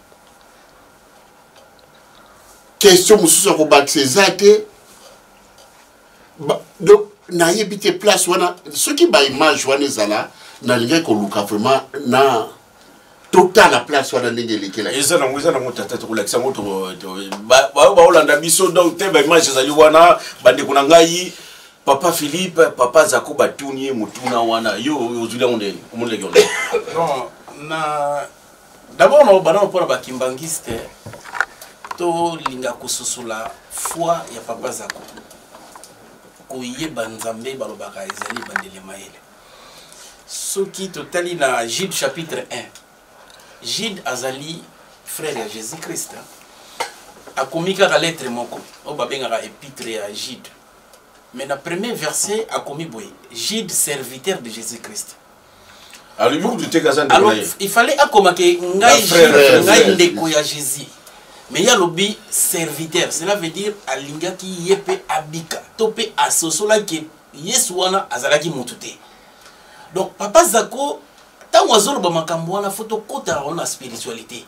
question mususu ko bakiseza te donc na ebité place wana ce qui ba image wana ezala na linga ko luka vraiment na total la place wana ndenge lekela eza na motata ko lakisa moto ba olanda biso donc te ba image ezali wana bande kuna ngai papa Philippe papa Zako batuni mutuna wana yo ozuli onde komone le gyondo bon na d'abord na bana pour ba kimbangiste to linga kususula foi ya papa Zako koyeba nzambe balobaka ezali bandele mayele soki totali na Jude chapitre 1 Jude azali frère ya Jésus-Christ a commis la lettre moko o babengaka épître ya Jude mais le premier verset a commis boy Jude serviteur de Jésus-Christ. Alors il fallait akomake ngai ndeko ya Jésus. Mais il y a lobby serviteur, cela veut dire alinga ki yepe abika tope asosola ki yeswana azalaki mutute. Donc papa Zako tant azolo ba makambo wana photo kota on a spiritualité.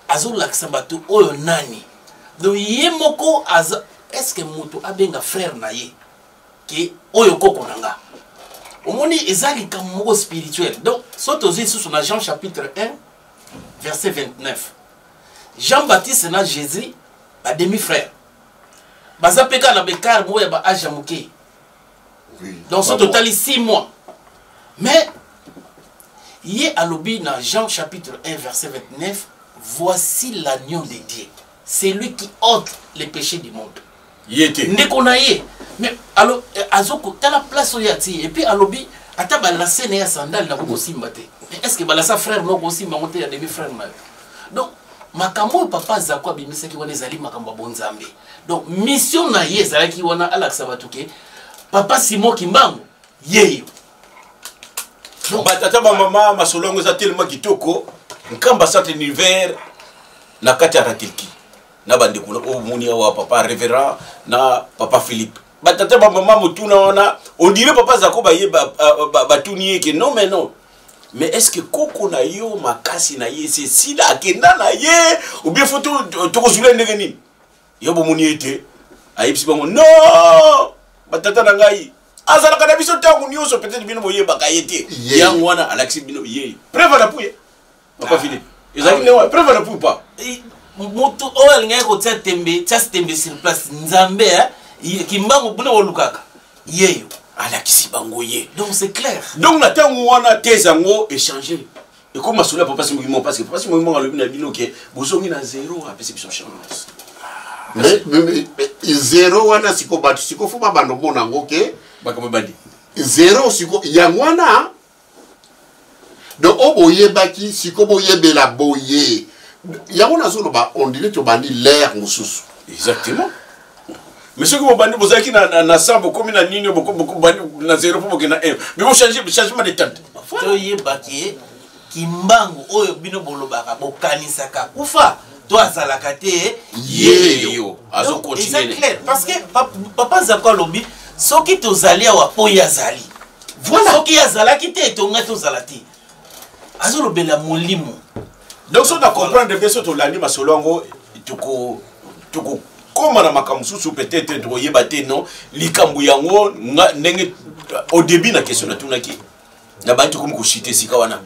Azolo laksambato oyo nani. Donc yemoko est-ce que mutu abenga frère na ye qui oyo koko nanga omoni ezali kamoko spirituel donc soto zisu sur Jean chapitre 1 verset 29 Jean-Baptiste na Jésus ba demi-frère baza peka na bekar moya ba âge muke donc soto tali 6 mois mais yé alobi na Jean chapitre 1 verset 29 voici l'agneau de Dieu c'est lui qui ôte les péchés du monde. Mais alors azoko t'as la place où yati et puis alobi ata balase na sandal na ko simbate est-ce que balasa frère no ko simba monter ya demi frère na donc makambo papa zako abimisaki wana ezali makambo bonzambe. Donc mission na ye ezalaki wana alakisa batuke papa Simon Kimbangu yeyo. Donc batata ba mama masolongo za tellement kitoko nkamba sat univers na kati ya Ratilki na bande kuna omoni wa papa Révérend na papa Philippe. Batata ba mama mutuna wana on dirait papa zako ba ye batuni ke non mais non. Mais est-ce que koko na yo makasi na ye c'est sida akenda na ye ou bien photo tokozula ndenge nini yo bomoni ete ayipsi bango non batata na ngai azala kana biso tangu nyuso peut-être bino boye bakayete yango wana alaxi bino ye preuve na puye papa Philippe ezali ne wa preuve na puye pas mutu o alinga ko tsa tembe sur place nzambe Kimbangu buna wolukaka yeyo alakisi bango ye. Donc c'est clair. Donc na tangu wana tezango échanger. Et comme masula papa Simon parce que papa Simon a le bina bino ke bozongi na zéro a perception chance. Mais zéro wana siko batu siko fuma bando mona ngoke bakama bandi. Zéro siko yangwana. Donc oboye baki siko boye bela boye. Yangona zolo ba on dirait to bandi l'air mususu. Exactement. Mais ceux qui vont bandir, vous avez qui na sambo comme na nini beaucoup bandir na zéro pour que na un. Mais vous changez changement de temps. To ye baki Kimbangu oyo bino bolobaka bokanisaka kufa to azalaka te yeyo azo continuer. C'est clair parce que papa zako lobi soki tozali wa po yazali. Voilà soki yazalaki te to nga tozalati. Azo lobela molimo. Donc ça on comprendre bien ça to landi masolongo tuko comme na makamsusu peut-être toyeba te non likambu yango ndenge au début na question na tunaki na bantu comme ko citer sika wana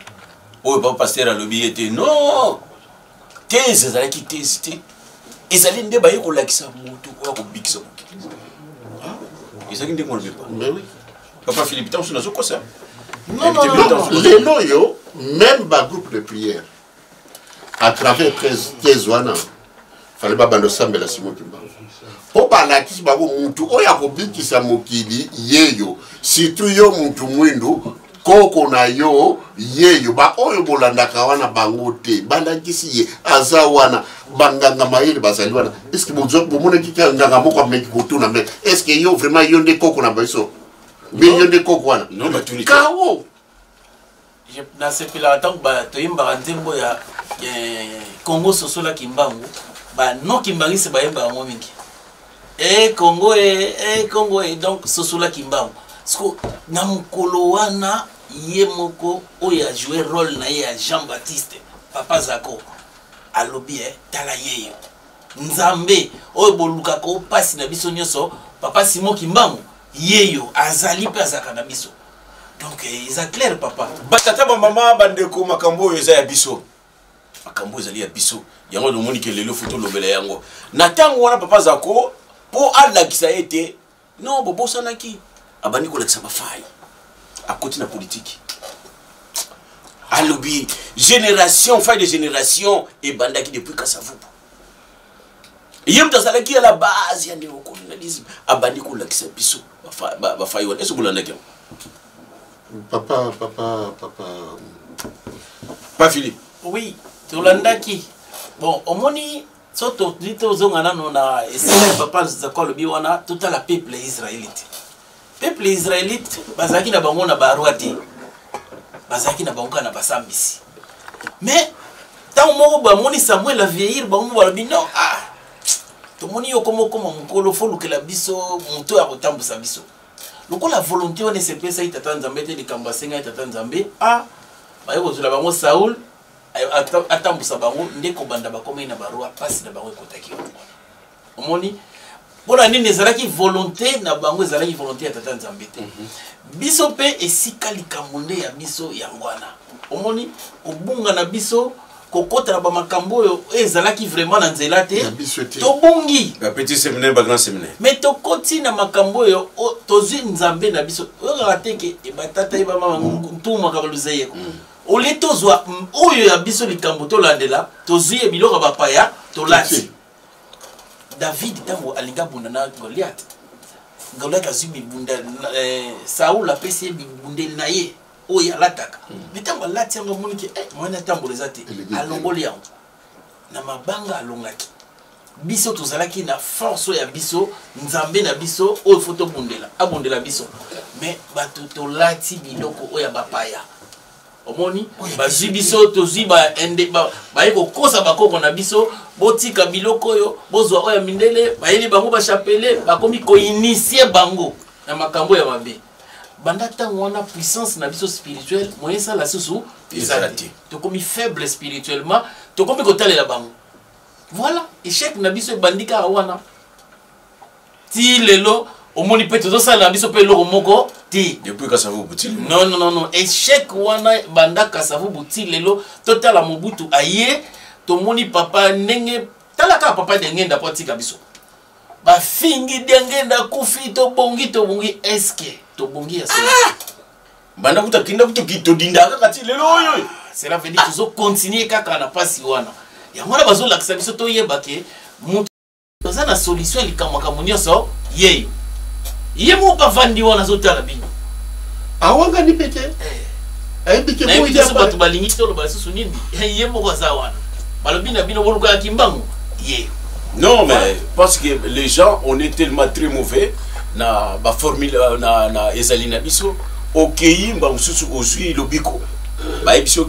oyo papa pasteur alobi était non thèse ezalaki thèse te ezali nde baye ko lakisa mutu ko ko bikisa ko ezali nde ngolo bepa mais oui papa Philippe tant sur quoi ça non les loyo même ba groupe de prière à travers 13 wana fallait pas bando sambe la Simon Kimbangu po bala kisi babo muntu oya ko bikisa mokili yeyo surtout yo muntu mwindu koko na yo yeyo ba oyo bolandaka wana bango te banda kisi ye aza wana banganga mayele bazali wana est-ce que bozo bomona kika nganga moko ameki kutuna mais est-ce que yo vraiment yo nde koko na biso bi yo nde koko wana non ba tuni kawo je na sepela tant ba toyimba nzembo ya Congo Sosola Kimbangu ba no Kimbangisi ba yemba ngo mingi Congo Congo donc Sosola Kimbangu parce que na mukolo wana ye moko oya jouer rôle na ya Jean-Baptiste papa zako alobi tala yeyo nzambe oyo boluka ko pasi na biso nyoso papa Simon Kimbangu yeyo azali pe azaka na biso donc ils a clair papa batata ba mama bandeko makambo eza ya biso makambo ezali ya biso yango no moni ke lelo photo lobela yango na tango wana papa zako po alakisa ete non bobo sanaki abani ko lakisa bafai à côté de la politique. Alobi, génération, faille de génération, et bandaki depuis Kassavou. Yem tazala qui à la base, il y a des colonialisme. Abandi ko lakisa biso, faille wana. Est-ce que vous l'en avez? Papa. Pas Philippe. Oui, Tolandaki. Bon, au moni, soto dito zongana nona et papa zako lobi wana tout à la peuple israélite. Peuple israélite bazaki na bango na barouati bazaki na bango na basambisi mais tant moko ba moni Samuel a vieillir bango ba bino to moni yo komo mukolo folu ke la biso muto ya kotambusa biso loko la volonté on se pesa itata nzambe te likamba senga itata nzambe ba yo kozula bango Saul atambusa bango ndeko banda bakoma na barua pasi na bango ekotaki omoni bona nini ezalaki volonté na bango ezalaki volonté ya tata nzambe te biso pe esika likambo ya biso yangwana omoni obunga na biso kokota na bamakambo oyo ezalaki vraiment na nzela te tobungi ba petit séminaire ba grand séminaire mais tokoti na makambo oyo tozwi nzambe na biso oyo teke batata ba mama ntuma ka luzeyeko ole tozwa oyo ya biso likambo tolandela tozwi biloko bapaya tolati David tango alinga bunda na Goliath. Goliath azumi bunda Saul apesi bunda na ye oya lataka. Bitango lati yango monike mwana tambo lezate alongoli yango. na mabanga alongaki biso tozalaki na force ya biso nzambe na biso oyo faut tobundela abundela biso mais bato tolati biloko oyo ya bapaya omoni bazwi biso tozwi baye kokosa bakoko na biso botika biloko oyo bozwa oyo ya mindele bayeli bango bachapele bakomi koinitie bango na makambo ya mabe banda ntango wana puissance na biso spirituelle moyen esala susu ezala te tokomi faible spirituellement tokomi kotalela bango. Voilà, échec na biso bandika wana. Ti lelo omoni pe tozo sala na biso pe loko moko ti depuis Kasavu Buti. Non, échec wana bandaka Kasavu Buti lelo totala Mobutu aye tomoni papa ndenge talaka papa ndengenda po tika biso. Ba fingi ndengenda kufi to bongi eske to bongi ya sala. Banda kutakinda kuto dinda kati lelo oyo. Cela veut dire tozo continuer kaka na pasi wana. Yamwana bazo lakisa biso to yebake mutu toza na solution likamaka munyoso yeyo yemo pa vandi wana zotala bino awanga ni pete bike mo ide ba to balingi to lo ba susu nindi yemo ko za wana balobina bino boluka ya kimbangu yeyo. Non mais parce que les gens on est tellement très mauvais na ba formule na ezalina biso okeyi mba mususu ozui lobiko. Moi je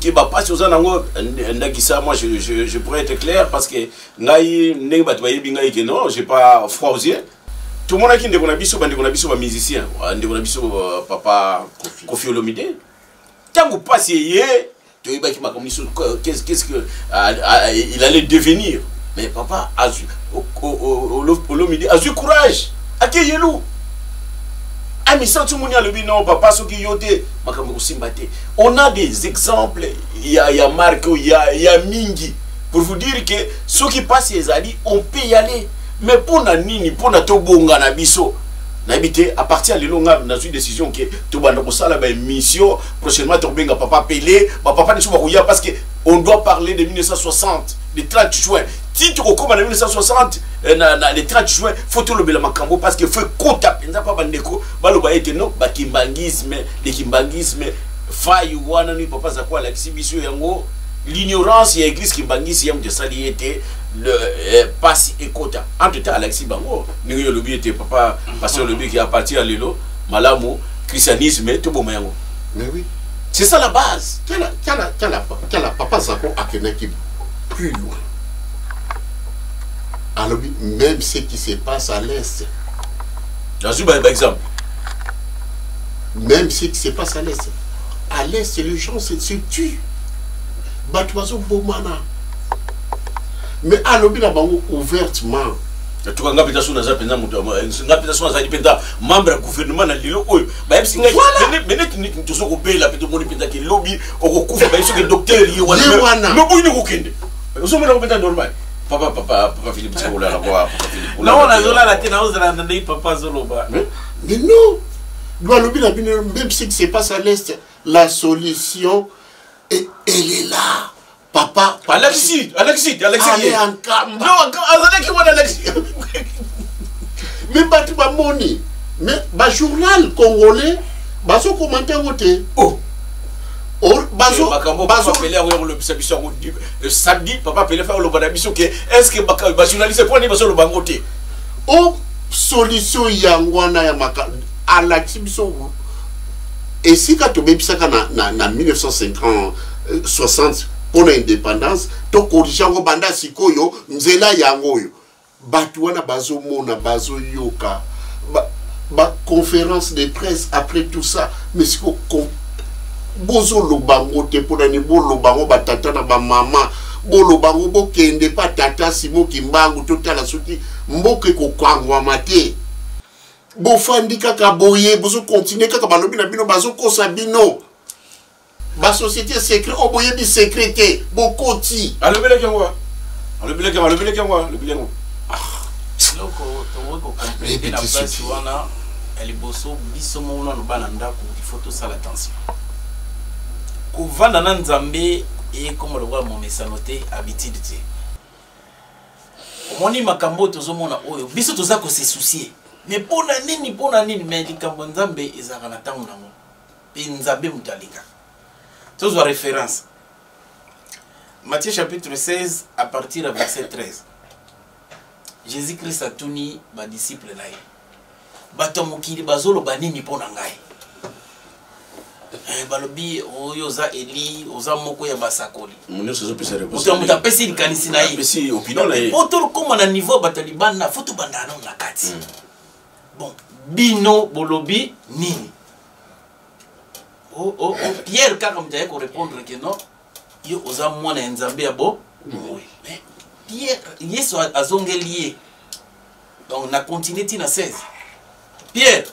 pourrais être clair parce que non, j'ai pas froisé. Tout le monde a qui est musicien, papa Kofi Olomide. Tant que passe qu'est-ce que il allait devenir. Mais papa Olomide a eu courage. Accueillez-le. Ah mais sans tout le monde le non papa ce qui yote on a des exemples il y a Marco il y a Mingi pour vous dire que ceux qui passent les alliés on peut y aller mais pour na nini pour na tobonga na biso n'habiter à partir de longa dans une décision que tout banda ko sala ba mission prochainement to benga papa Pelé papa ne soba kuya parce que on doit parler de 1960 le 30 juin si tu recommence en 1960 le 30 juin faut tout le bela makambo parce que faut kota penza pa bandeko baloba ete no ba kimbangisme le kimbangisme faille wana ni papa za kwa l'exhibition yango l'ignorance et l'église kimbangisi yam de sali était le passe et kota en tout temps Alexis Bango ni yo lobi était papa pasteur lobi qui a parti à lelo malamu christianisme to bomayango. Mais oui, c'est ça la base. Quel papa Zako a qui plus loin. Alors, même ce qui se passe à l'Est. Dans un exemple. Même ce qui se passe à l'Est. À l'Est, les gens se tuent. Batouazo Bomana. Mais à l'objet ouvertement. Tu as ngapita suna za penda mutu ngapita suna za penda membre du gouvernement na lilo oyo ba yebisi ngai menet tuzo ko bela pito moni penda ki lobby okufa ba yiso ke docteur yi wana no boyini ko kende uzo mona ko penda normal papa Philippe Tsekola la quoi papa Philippe non on a zola la tena ozala ndei papa zoloba mais non doit lobby la bino même si c'est pas à l'Est la solution elle est là. Papa, Alexis. Allez en Kamba. Non, Alexis. Mais batu ba moni. Mais ba journal congolais, baso commenter wote. Oh. Baso Pelé le samedi, papa Pelé faire le banabiso que est-ce que ba journaliste quoi ni baso le bangote. Oh, solution yangwana ya maka Alexis biso. Et si ka to bebisaka na 1950 60 pour l'indépendance, to corrigeango banda sikoyo nzela yango yo batu wana bazo mona bazo yoka ba conférence de presse après tout ça mais siko bozo lobango te pour ni bo lobango batata na ba mama bo lobango bo kende pa tata Simo Kimbangu totala soki mboke ko kwangwa mate bo fandika ka boye bozo continuer kaka balobi na bino bazo kosa bino. La société secrète, on peut dire secrété, beaucoup de le bilan quoi? Le bilan. Ah, donc on compléter la place wana, elle bosso bisomo wana no bananda ko il faut tout ça l'attention. Ko vanda na Nzambe et comme le voit mon message noté habitude te. Omoni makambo tozomona oyo biso toza ko se soucier. Mais pona nini mais likambo Nzambe ezaka na tango nango. Pe Nzambe mutalika. Tous vos références. Matthieu chapitre 16, à partir du verset 13. Jésus-Christ a tuni ba disciple naï. Bato mokili bazolo banini pona ngai. Balobi oyoza Eli, oza moko ya basakoli. Mon se pesa réponse. Oto mutapesi likanisi naï. Pesi opinion naï. Oto koma na niveau bataliban na foto bandana na kati. Bon, bino bolobi nini? Oh, Pierre kaka mjaye ko répondre que non. Yo oza mwana nzambe ya bo. Mais Pierre, Yesu azongelié. Donc, na continué na 16. Pierre,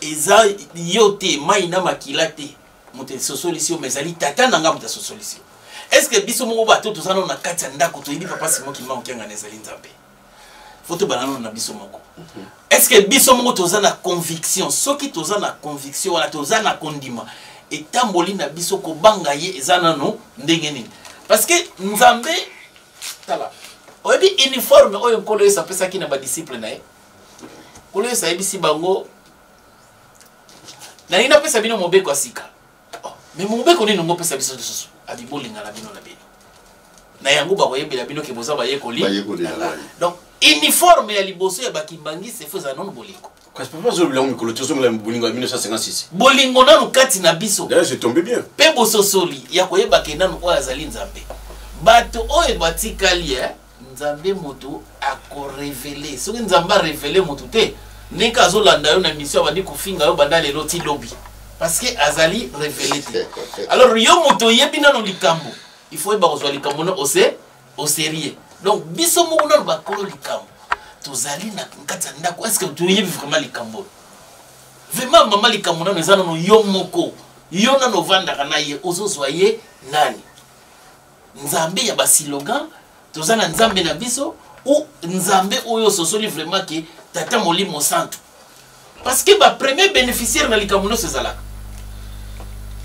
eza yote maina makilate. Mote sosolisio mezali tata nanga mote sosolisio. Est-ce que biso mo bato tozana na kati ndako to yidi papa Simon ki mankenga nezali nzambe? Foto banano na biso moko. Est-ce que biso mo tozana conviction, soki tozana conviction wala tozana kondima etamboli na biso ko banga ye ezana no ndenge nini? Parce que nzambe tala oyebi uniforme oyo nkolo esa pesa ki na ba disciple na ye kolo esa ebisi bango na ina pesa bino mobeko asika mais mobeko nini ngo pesa biso soso abibolinga na bino na bino na yango ba koyebela bino ke boza ba yekoli donc uniforme ya liboso ya bakimbangi se feza non bolingo Parce que pas oublier mon colotis en 1956. Bolingo nanu kati na biso. D'ailleurs c'est tombé bien. Pe bososoli ya koyeba ke nanu oyo azali nzambe. Bato oyo batikali nzambe moto ako révéler. Soki nzamba révéler moto te, neka azolanda yo na mission bandi kofinga yo banda lelo ti lobby. Parce que azali révéler te. Alors yo moto yebi nanu likambo. Il faut ba kozwa likambo na au sérieux. Donc biso mo nanu ba kolo likambo. Tozali na nkata ndako. Est-ce que tu yebi vraiment likambo? Vraiment maman likambo na ezana no yo moko. Yo na novanda kana ye ozozwa ye nani? Nzambe ya basilogan, tozana nzambe na biso ou nzambe oyo sosoli vraiment que tata molimo santo. Parce que ba premier bénéficiaire na likambo no sezalaka.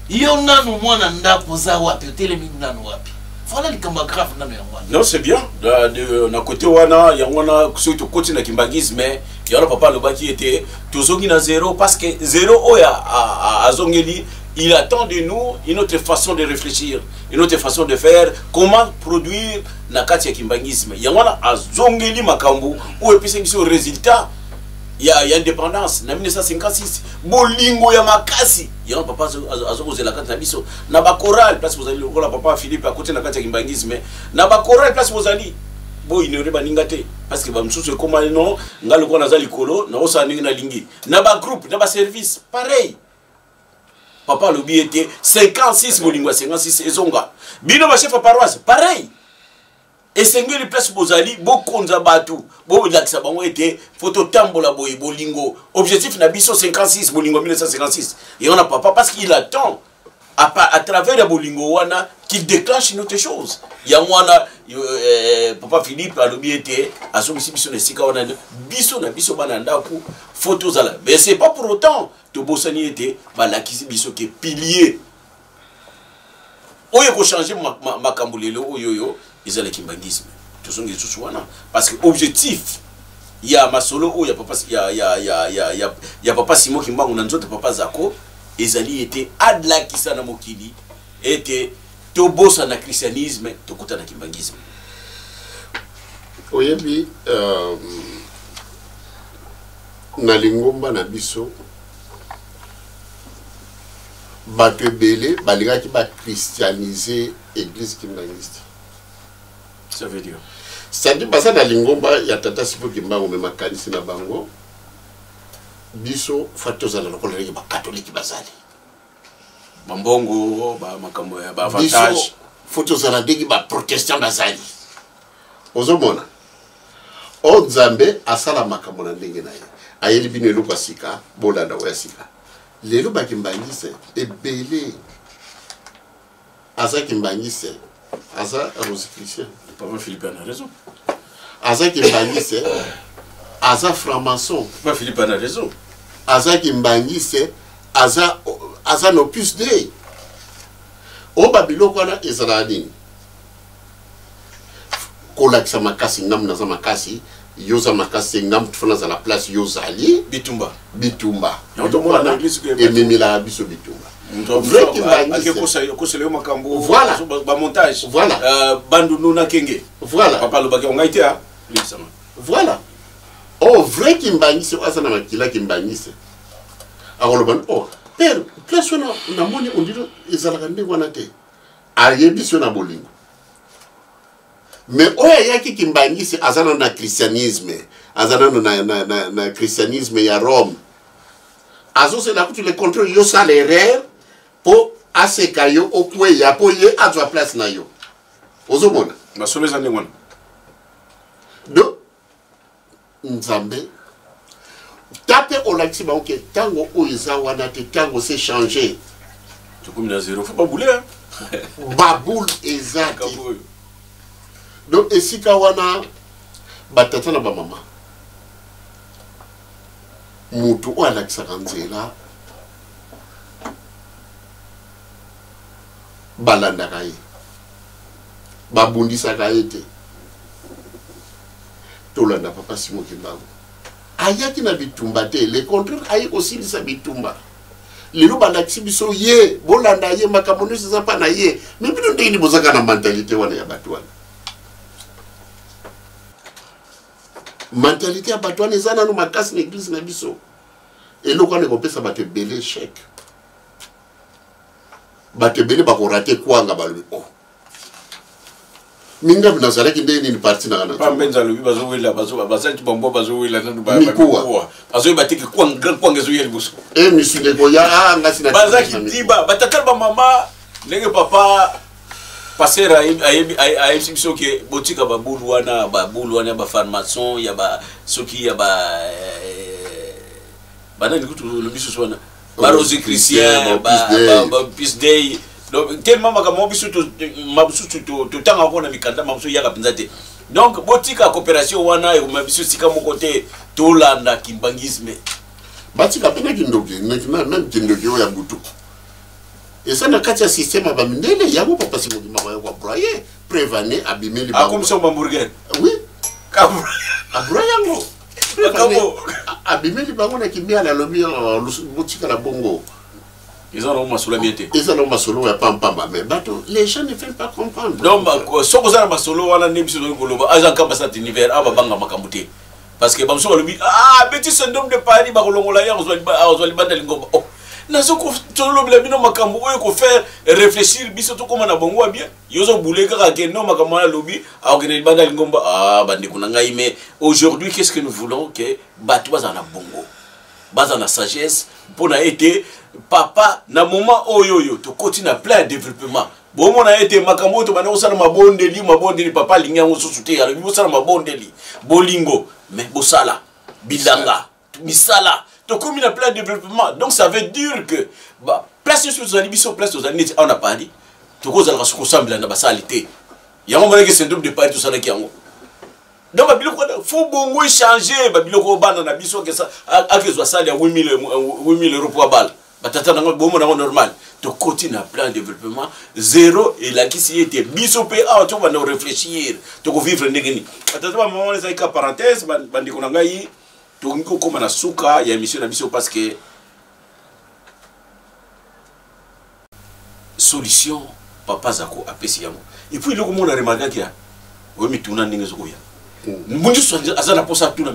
Yo nanu mwana ndako za wapi otelemi nanu wapi? Voilà likambo grave nanu ya mwana. Non, c'est bien. Na côté wana ya wana surtout côté na kimbangisme mais ya papa le baki était tozongi na zéro parce que zéro oya a zongeli. Il attend de nous une autre façon de réfléchir, une autre façon de faire, comment produire na kati ya kimbangisme. Il y a wana azongeli makambu ou epise biso résultat ya indépendance na 1956 bolingo ya makasi. Il y a papa azokoze la kati na biso na ba chorale place vous allez lokola papa Philippe à côté na kati ya kimbangisme na ba chorale place vous allez bo ignorer baninga te parce que ba msusu koma non ngalo ko na za likolo na osa ningi na lingi na ba groupe na ba service pareil. Papa Lobi était 56 bolingwa 56 ezonga. Bino ba chef de paroisse pareil. Et sengeli place bozali bokonza batu. Bo lakisa bango était photo tambola boy bolingo. Objectif na biso 56 bolingo 1956. Et on a papa parce qu'il attend à travers la bolingo wana qu'il déclenche une autre chose. Ya wana papa Philippe Lobi était à son biso ne sika wana biso na biso bana ndaku photos ala. Mais c'est pas pour autant to bosani était balakisi biso ke pilier oyo ko changer makambulelo oyo ezala kimbangisme to songi tsusu wana parce que objectif ya masolo oyo papa ya papa Simon Kimbangu na nzoto papa Zako ezali était adlakisa na mokili était to bosa na christianisme to kuta na kimbangisme oyebi na lingomba na biso bato ebele balingaki christianiser église kimbangiste. Ça veut dire c'est-à-dire basa na lingomba ya tata Simon Kimbangu mema kanisi na bango biso fatozala lokola reki ba catholique bazali mambongo ba makambo ya ba avantage biso fatozala deki ba protestant bazali ozomona o nzambe asala makambo na ndenge na ye ayeli bino eloko asika bolanda oya sika lelo bakimbangise ebele aza kimbangise aza rosichristien papa Philippe a raison aza kimbangise aza franc-maçon papa Philippe a raison aza kimbangise aza Opus Dei o babiloko wana ezala nini kolakisa makasi ngam naza makasi yoza makasi ngam tufana za la place yozali bitumba bitumba na église que ememela biso bitumba vrai kimbangisi voilà montage voilà bandu nuna kenge voilà papa lo bakio ngaite a voilà oh vrai kimbangisi asana makila kimbangisi akoloban oh père place na moni ondiro ezalaka ndenge wana te ayebiso na bolingo mais oya yaki kimbangisi azana na christianisme azana na christianisme ya Rome azo c'est là que tu le contrôles yo ça l'erreur pour aseka yo okwe ya po ye azwa place na yo ozomona masolo ezande ngwana do nzambe tape olakisi ba ok tango oiza wana te tango c'est changé tu comme na zéro faut pas bouler baboule ezati donc esika wana batata na ba mama mutu o alakisaka nzela balandaka ye babundisaka ye te tolanda papa Simon Kimbangu ayaki na bitumba te le contraire ayi kosilisa bitumba lelo balakisi biso ye bolanda ye makambo nyonso eza mpa na ye me bino ndenge nini bozaka na mentalité wana ya bato wana mentalité ya bato wana eza nano makasi na église na biso eloko wana ekopesa bato ebele chèque bato ebele bakorate kwanga balobi oh minga binazalaki ndenge nini parti na kana pambenza lobi bazowela bazanti bombo bazowela nanu mikuwa bazoyi batiki kwanga ezoya liboso misindeko ya ngasi na bazaki tiba batata ba mama ndenge papa passer ayebisi biso ke botika babulu wana ba pharmacien ya ba soki ya ba banani kutu lobiso swana ba rose christian ba peace day donc tellement makambo biso to tanga kona mikanda mabuso yaka pinza te donc botika coopération wana e mabiso sika moko te tolanda kimbangisme batika pena kindoki na kindoki ya butu esa na kati ya système ba mindele yango papa Simon Kimbangu ya kwa broyer prévaner abimeli ba comme ça hamburger oui kabra abroyango kabo abimeli bango na kimbia la lobi botika la bongo ils ont masolo miete ils ont masolo ya pampamba mais bato les gens ne veulent pas comprendre donc soko za masolo wana nembiso zo koloba azanka basat univers aba banga makamute parce que bamso lobi petit syndrome de Paris ba kolongola ya ozwali banda lingomba oh nazo ko tolo bila bino makambo oyo ko faire réfléchir biso to koma na bongo bien yozo bouleka ka ke no makambo na lobi akene banda lingomba bandi kuna ngai mais aujourd'hui qu'est-ce que nous voulons que batu bazana bongo bazana sagesse pour na été papa na moment oyo to continue plein développement bon na été makambo to bana osala mabondeli papa linga ngosusu te alors bosala mabondeli bolingo mais bosala bilanga misala to comme na plein développement donc ça veut dire que bah place sur les biso place aux années on a parlé to ko zala ko sambela na basalité yango mona que syndrome de Paris tout ça ki yango donc babilo ko faut bongo changer babilo ko bana na biso que ça akezwa sali ya 8000 euros pour balle batata nango bomo nango normal to continue na plan de développement zéro et la qui si était biso pe to va nous réfléchir to ko vivre ndengeni batata ba maman les ka parenthèse bandi ko ngai to ngiko koma na suka ya émission na biso parce que solution papa zako apesi yango et puis loko mona remarquer kia o mituna ndenge zokoya mbunju so azana posa tuna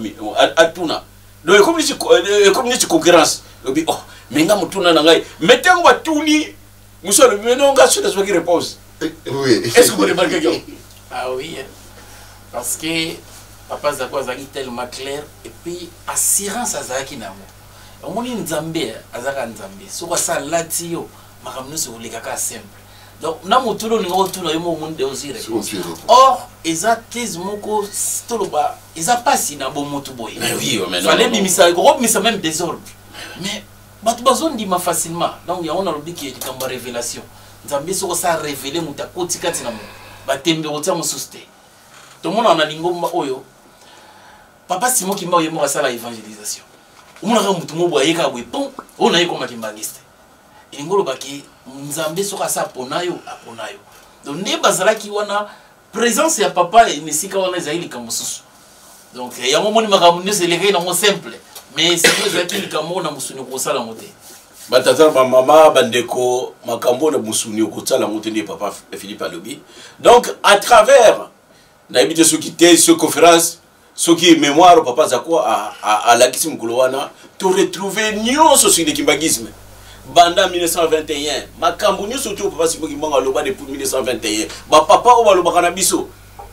atuna donc comme ni concurrence obi oh menga mutuna na ngai metengo batuni musolo menonga sur la réponse oui est-ce que vous remarquez que ah oui parce que papa zako azaki tellement clair et puis assurance azaki namo omoni nzambe azaka nzambe soko sa lati yo makamno se olekaka simple donc na mutulo ningo tuna yo mo monde aussi réponse or eza thèse moko toloba eza pasi na bo mutu boye mais oui mais non fallait bimisa groupe mais ça même désordre mais bato bazon dima facilement donc ya on a lobi ki kamba révélation nzambe soko sa révéler muta koti kati na mo batembe otia mosuste to mona na lingomba oyo papa Simon Kimbangu yemo asala évangélisation umuna ka mutu mo boye ka bwepon ona yeko makimbangiste ingolo baki nzambe soka sa ponayo aponayo donc ne bazalaki wana présence ya papa nesika wana zaili kamususu donc ya momoni makamu ne se leke na mo simple mais c'est que zaki likamo na musuni ko sala mote batata mama bandeko makambo na musuni okotala motende papa Philippe Alobi. Donc à travers na habité ceux qui étaient sur conférence ceux qui mémoire papa Zako à la kisi mukolowana to retrouver nyonso sur le kimbagisme banda 1921 makambo nyonso to papa Simon Kimbangu aloba depuis 1921 ba papa o baloba kana biso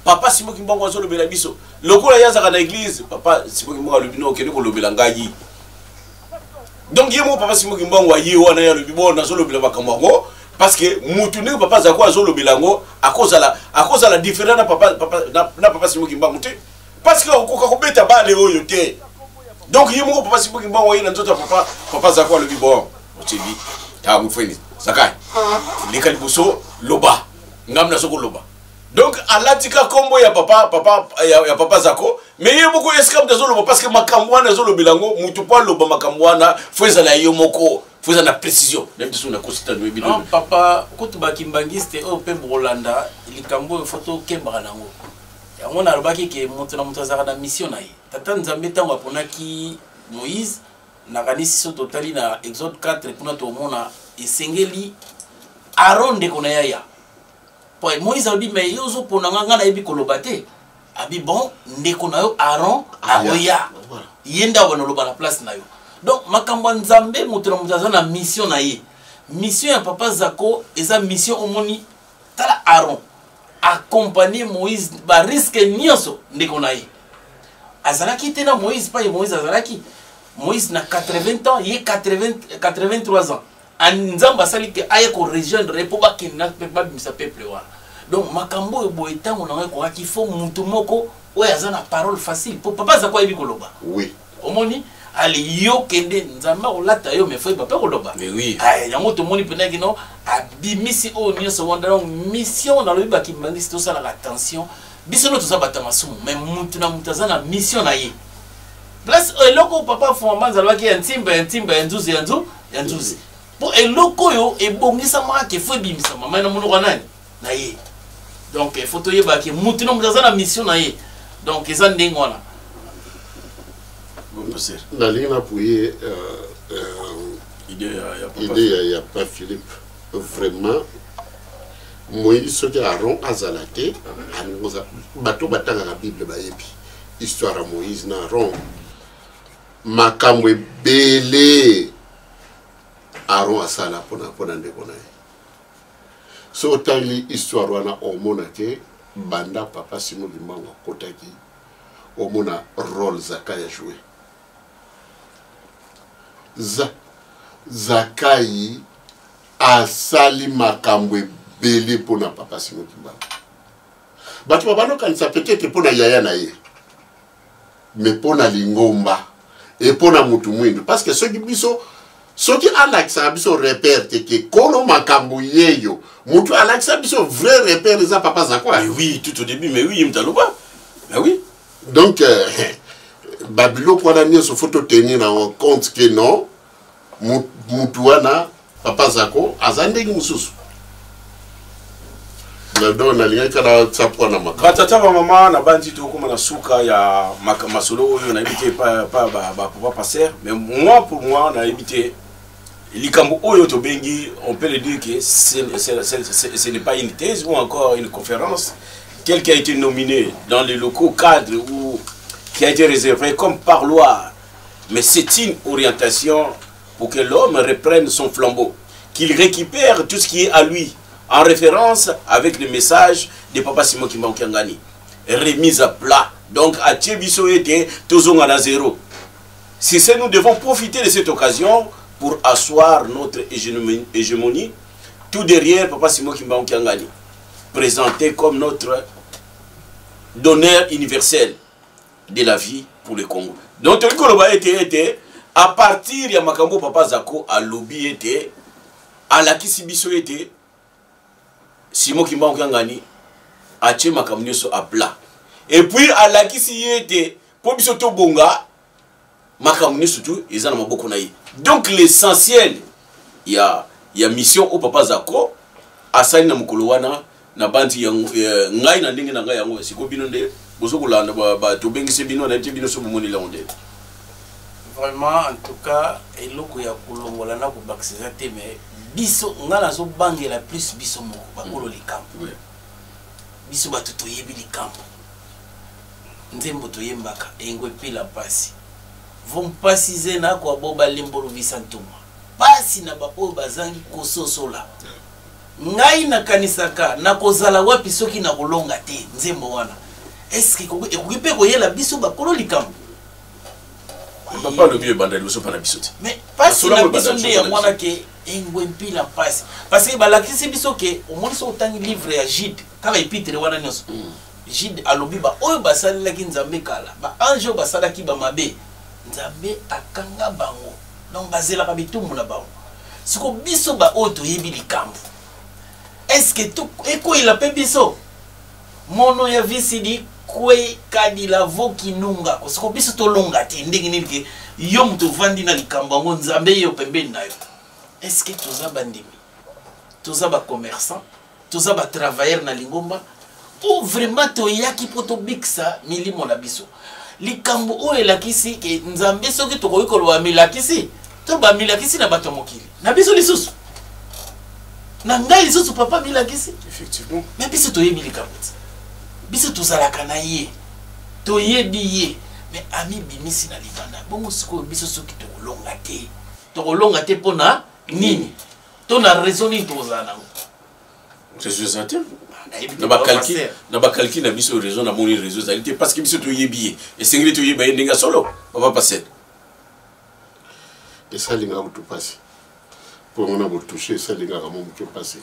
papa Simon Kimbangu azolo bela biso lokola yaza na église papa Simon Kimbangu alobi no kende ko lobela ngayi. Donc yemo papa Simon Kimbangu ayi wana ya lobi bona azolo bela makambo parce que mutune papa Zako azolo belango à cause la différence na papa Simon Kimbangu te parce que ko beta bale oyo te. Donc yemo papa Simon Kimbangu ayi na nzoto papa Zako alobi bon otibi ta mufeni sakai likali boso loba ngamna soko loba. Donc alatika kombo ya papa Zako mais yé beaucoup escape de zolo parce que makamwana zolo bilango mutu pa loba makamwana fweza la yomoko fweza na précision même sur na consistant no bidon. Non papa kutuba kimbangiste o pe Bolanda likambo photo kembara nango yango na lobaki ke mutu na mutu azaka na mission na ye tata nzambe tango aponaki Moïse na kanisi so totali na Exode 4 kuna to mona esengeli Aaron de konaya po Moïse a dit mais yozo ponanga ngana ebi kolobate abi bon ndeko na yo Aaron aoya yenda wana loba na place na yo. Donc makambo nzambe mutu na mutu azana mission na ye mission ya papa Zako eza mission omoni tala Aaron accompagner Moïse ba risque nyonso ndeko na ye azalaki tena Moïse pa Moïse azalaki Moïse na 80 ans ye 83 ans anzamba sali ke aya ko rejoindre po ba kinna pa bimisa peuple wa. Donc makambo eboeta on a ko ki faut mutu moko oya azana parole facile po papa Zako ebi koloba. Oui. Omoni ali yo kende nzamba olata yo me foi papa koloba. Mais oui. Ay yango to moni penaki no abimisi o nyonso wanda mission dans le baki mandi to sala attention biso no to sabata masumu mais mutu na mutazana mission na ye. Plus eloko papa foma zalaki ntimba yanzuzi. Pour eloko yo ebongisa ma ke foi bimisa mama na monoko nani na ye. Donc il faut y baki mutu na mutazana mission na ye. Donc eza ndengona. La ligne appuyée idée ya pas Philippe vraiment Moïse ce qui Aaron azalate anoza bato batanga la Bible ba epi histoire à Moïse na Aaron makambo belé Aaron asala pona ndeko na ye so tali histoire wana omona te banda papa Simon Kimbangu kotaki omona rôle Zakai a joué Zakai asali makambo belé pona papa Simon Kimbangu bato babano kanisa peut-être pona yaya na ye mais pona lingomba et pona mutu mwindu parce que ceux qui alakisa biso repère te ke kono makambo yeyo mutu alakisa biso vrai repère les papa Zako. Mais oui tout au début mais oui mtaloba. Mais oui. Donc Babylone pour la se photo tenir en compte que non mutuana papa Zako azande mususu na dona liaka tsapwa na maka batata ba mama na bandi to kuma na suka ya masolo oyo na éviter pas papa passer mais moi pour moi na éviter likambo oyo to bengi on peut le dire que ce n'est pas une thèse ou encore une conférence tel qui a été nominé dans les locaux cadres ou qui a été réservé comme parloir, mais c'est une orientation pour que l'homme reprenne son flambeau, qu'il récupère tout ce qui est à lui, en référence avec le message de Papa Simon Kimbangu Kiangani, remise à plat. Donc, à Tchebiso était toujours à zéro. Si c'est nous devons profiter de cette occasion pour asseoir notre hégémonie, tout derrière Papa Simon Kimbangu Kiangani, présenté comme notre donneur universel de la vie pour le Congo. Donc, le était à partir de Makambo Papa Zako, à lobby était, à la Kisibiso était, Simon Kimbangu Kiangani, à Tché Makambo à plat. Et puis, à la Kisi était, pour Bisoto Bonga, Makambo surtout, ils en ont beaucoup naï. Donc, l'essentiel, il y a mission au Papa Zako, à Saïna Mukolowana, na bandi ya ngai na ndenge na ngai yango siko bino nde bozokolanda ba to bengise bino na te bino so bomoni la onde. Vraiment, en tout cas, eloko ya kulongola na kubakisa te mais biso ngala zo bangela plus biso moko bakolo likambo. Biso batu toyebi likambo. Nzembo toyembaka engwe pila pasi. Vont pasize na kwa boba limbolo bisantuma. Pasi na bapo bazangi kososola. Ngai na kanisaka na kozala wapi soki na kolonga te nzembo wana. Est-ce que ekupe koyela biso bakolo likambo? Papa le mieux bandali biso pa na biso te. Mais pasi na biso nde ya mwana ke engwe mpila pasi. Parce que balakisi biso ke omoni so otangi livre ya Gide kaka epitre wana nyonso. Gide alobi ba oyo basalelaki nzambe kala ba ange basalaki ba mabe nzambe akanga bango donc bazelaka bitumbu na bango siko biso ba oyo toyebi likambo est-ce que tout ekoyela pe biso mono ya visidi kwe kadila voki nunga siko biso tolonga te ndenge nini ke yo mutu vandi na likambo yango nzambe yo pembeni na yo est-ce que toza bandimi toza ba commerçant toza ba travailleur na lingomba ou vraiment toyaki poto biksa milimo na biso likambo o elakisi ke nzambe soki tokoki koloba milakisi to ba milakisi na bato mokili na biso lisusu na ngai lisusu papa milakisi effectivement mais biso toyebi likambo biso tozalaka na ye toyebi ye mais ami bimisi na libanda bongo sikoyo biso soki tokolonga te mpona nini to na raison nini tokozala nango réseau te na bakalki na biso raison na moni réseau zalité parce que biso toyebi et sengeli toyeba ye ndenge solo papa passer et ça linga tout passer pour on a touché ça linga comme on passer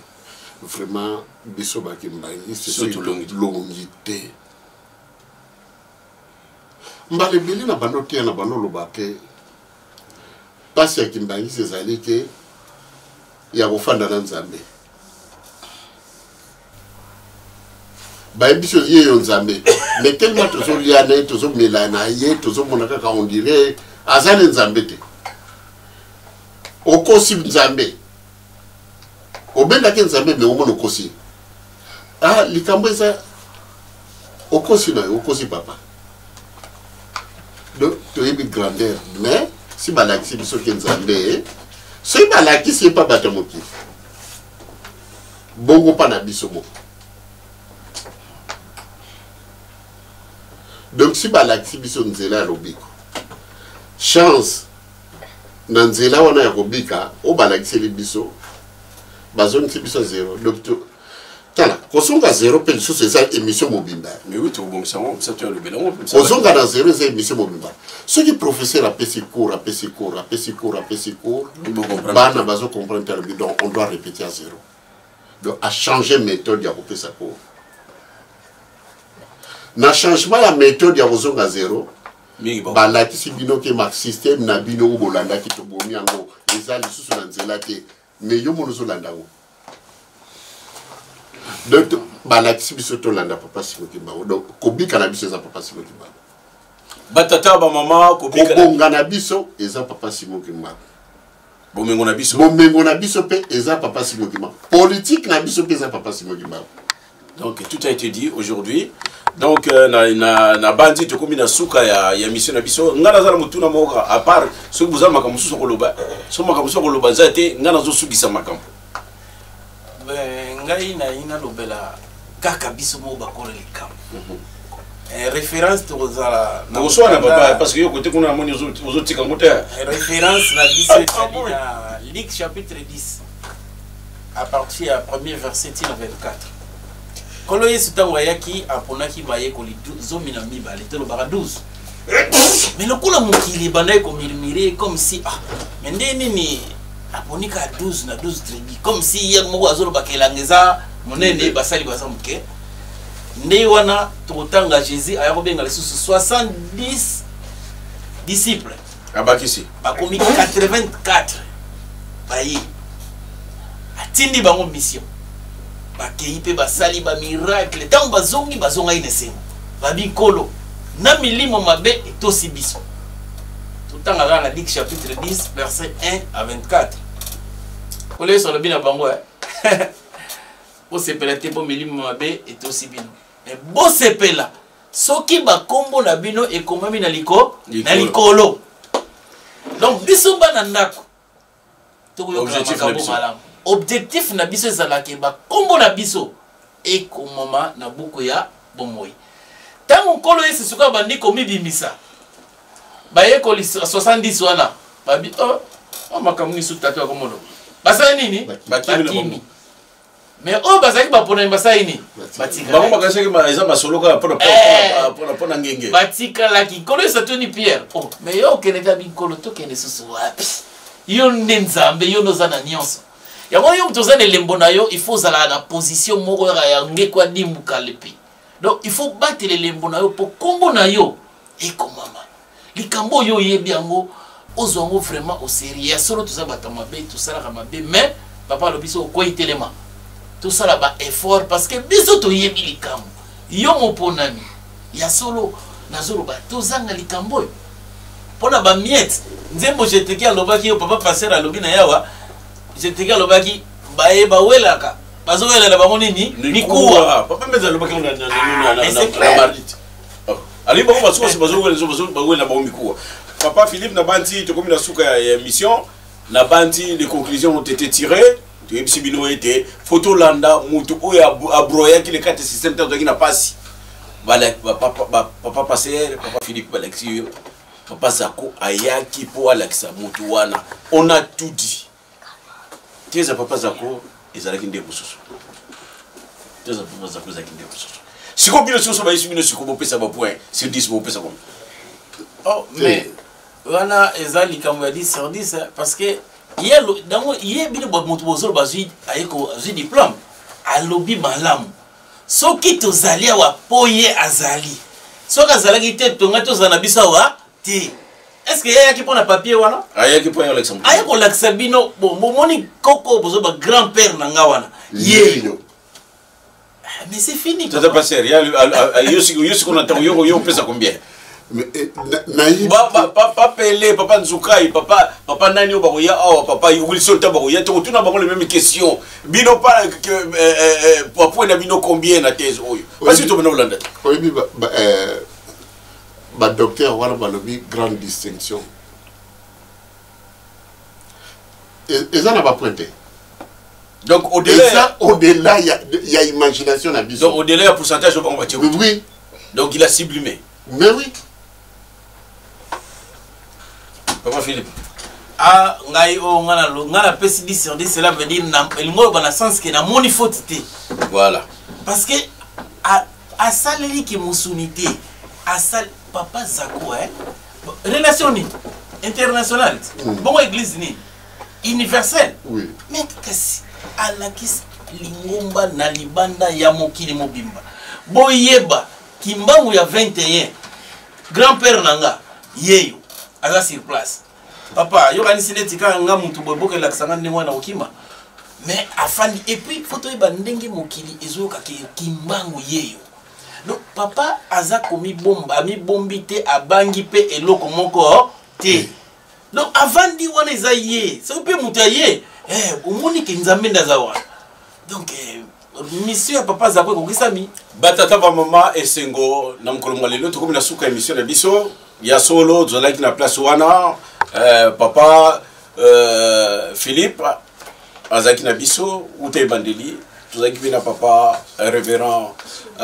vraiment biso ba ki mbangi c'est surtout longité mbale bili na bando tia na bando lobake pasi ya kimbangi c'est que ya kofanda na nzambe ba biso ye yo nzambe mais tellement tozo liana tozo melana ye tozo monaka ka on dirait azane nzambe te okosi nzambe obenda ke nzambe me omono kosi ah likambo eza okosi na okosi papa donc toyebi grandeur mais si balakisi biso ke nzambe si balakisi pa bato moki bongo pa na biso moko donc si balakisi biso nzela ya lobiko chance na nzela wana ya kobika o balakiseli biso bazonisi biso zéro donc tala kosonga zéro pe lisusu eza émission mobimba mais oui tobongisa ngo ça tu as le belango kosonga na zéro eza émission mobimba soki professeur apesi cours bana bazo comprendre le donc on doit répéter à zéro donc à changer méthode ya kopesa cours na changement ya méthode ya kosonga zéro balakisi bino ke ma système na bino obolandaki tobomi yango eza lisusu na nzela te mais yo mono zolanda ngo donc balakisi biso tolanda papa Simoki Mbango donc kobika na biso eza papa Simoki Mbango batata ba mama kobonga na biso eza papa Simoki Mbango bomengo na biso pe eza papa Simoki Mbango politique na biso pe eza papa Simoki Mbango. Donc tout a été dit aujourd'hui. Donc na bandi to komi na suka ya mission na biso ngana zala mutuna moka à part ce que vous avez makamu so koloba so makamu so koloba zate ngana zo sugisa makamu ngai na ina lobela kaka biso mo bakolo likam référence to zala na so na papa parce que yo côté kuna moni ozo tika mota référence na biso na Luc chapitre 10 à partir à premier verset 24. Kolo yesu tango yaki aponaki baye ko li 12 bale telo baka 12 mais lokula mukili bandaye ko mirmire comme si ah mais ndeni ni aponika 12 na 12 tribus comme si ya moko azolo bakelangeza monene basali basamuke ndei wana totanga Jésus ayako benga lisusu 70 disciples abakisi bakomi 84 baye atindi bango mission bakei pe basali ba miracle tant bazonga inesengo babikolo na milimo mabe etosi biso tutanga na Luc chapitre 10 verset 1 à 24 kole sur le bina bango o sepela te po milimo mabe etosi bino mais bo sepela soki ba kombo na bino ekomami na likolo Donc biso bana ndako. Objectif na biso. Objectif na biso ezalaki ba kombo na biso ekomama na buku ya bomoi. Tango nkolo yesi suka bandi komibimisa. Baye ko 70 wana. Babi makamuni su tatu ya komodo. Basa nini? Bakimi. Mais bazaki bapona mbasa ini. Batika. Bango bakasaki eza masolo ka pona ngenge. Batika la ki kolo sa toni Pierre. Oh, mais yo keneta bi kolo to kene susu wapi. Yo nzambe yo nozana nyonso. Yango yo mtozana lembo na yo, il faut zala na position moko ya ngekwa dimuka lepi. Donc il faut battre les lembo na yo pour kombo na yo et komama. Likambo yo yebi yango ozwango vraiment au sérieux. Solo tout ça batamabe, tout ça la mabe, mais papa lo biso ko itelema. Tout ça là-bas effort parce que biso to yebi likambo. Yo moponami. Ya solo na zolo ba tozanga likambo. Pona ba miette. Nzembo jeteki alobaki yo papa passer alobi na yawa. Jeteki alobaki ba welaka. Bazo wela na bango nini? Mikuwa. Papa meza alobaki na marite. Ali bango bazo wela bango mikuwa. Papa Philippe na banti to comme la souka ya mission na banti les conclusions ont été tirées. Tu es bino était photo landa mutu oya abroya ki le 4 système to na pasi. Voilà papa passer papa Philippe Alexis papa Zako ayaki po Alexa mutu wana. On a tout dit. Teza papa Zako ezalaki ndeko susu. Teza papa Zako ezalaki ndeko susu. Siko bino susu ba isu bino siko bo pesa ba point. C'est 10 bo pesa comme. Oh mais wana ezali kambo ya 10 sur 10 parce que yelo dango yebile bo mutu bozolo bazui ayeko azui diplôme alobi malamu. Soki tozalia wa poye azali. Soki azalaki te tonga tozana biso wa te. Est-ce que yaya ki pona papier wana? Ayaki po Alexa. Ayeko laksa bino bon moni koko bozo ba grand-père nanga wana. Yeyo. Mais c'est fini. Ça t'a passé. Yo qu'on attend yo pesa combien? Mais naïf. Papa Pelé, papa Nzukai, papa Nani Obaroya, papa Wilson Tabaroya, tout le monde les mêmes questions. Bino pas pour point bino combien na thèse oyo. Parce que tu me Hollande. Oui, docteur wala balobi grande distinction. Et ça n'a pas pointé. Donc au-delà il y a imagination à biso. Donc au-delà il y a pourcentage on va dire. Oui. Donc il a sublimé. Mais oui. Papa Philippe. Ah, ngai o ngana pesi 10 sur 10 cela veut dire na elmo bana sens que na moni faute te. Voilà. Parce que à saleli ki musunité à sal papa Zako relation ni internationale. Bon église ni universelle. Oui. Mais kasi alakis lingomba na libanda ya mokili mobimba. Boyeba kimbangu ya 21 grand-père nanga yeyo aza sur place. Papa yo kanisi netika nga mutu boboke la kisanga ndi mwana okima. Mais afandi et puis photo yeba ndenge mokili ezoka kimbangu yeyo. Donc papa aza komi bomba mi bombite abangi pe eloko moko te. Donc avant di wana eza ye, c'est pe mutu ye. Omoni ke nzambe ndazawa. Donc mission papa Zako kokisami batata ba mama esengo na mkolonga lelo to comme na suka émission na biso ya solo zolaki na place wana papa Philippe azaki na biso ute bandeli tozaki bina papa révérend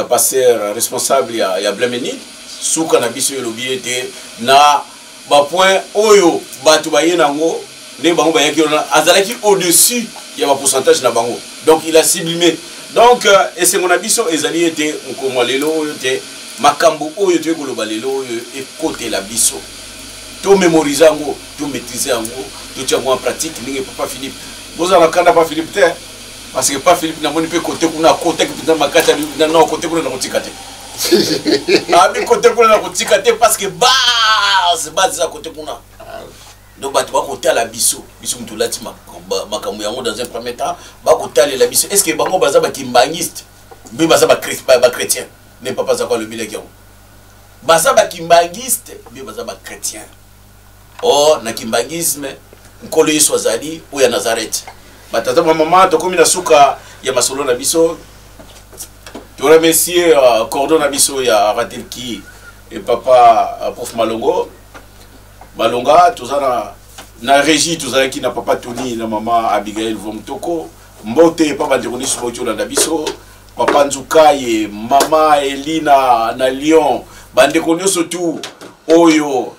pasteur responsable ya Blameni suka na biso elobi ete na ba point oyo batu bayenango ne bango bayaki ona azalaki au-dessus ya ba pourcentage na bango donc il a sublimé. Donc, et c'est mon abisso, et zali était, on lelo, était, makambo, oyo, tu es koloba lelo, et côté la bisso. Tout mémoriser en gros, tout maîtriser en gros, tout tiens en pratique, n'est pas Philippe. Vous avez un canard pas Philippe terre, parce que pas Philippe n'a pas côté qu'on a côté que dans ma carte, non, côté qu'on a roticate. Ah, mais côté qu'on a roticate, parce que bah, c'est bas à côté qu'on a. Donc, tu vas côté à la bisso, bisso me tout là, dans un premier temps, la bisso. Est-ce que bango baza ba kimbangiste, mais baza ba chrétien, n'est pas ça quoi le mille qui ont. Baza ba kimbangiste, mais baza ba chrétien. Oh, na kimbangisme, nkolo Yesu azali ou ya Nazareth. Batata maman to komi na suka ya masolo na biso. Tu remercier cordon na biso ya Ratelki et papa prof Malongo. Malonga tozana na régie tozala ki na papa Tony na mama Abigail Vomtoko mbote papa ndekoni sobocho na biso papa Nzukaye mama Elina na Lyon bandeko nyonso tu oyo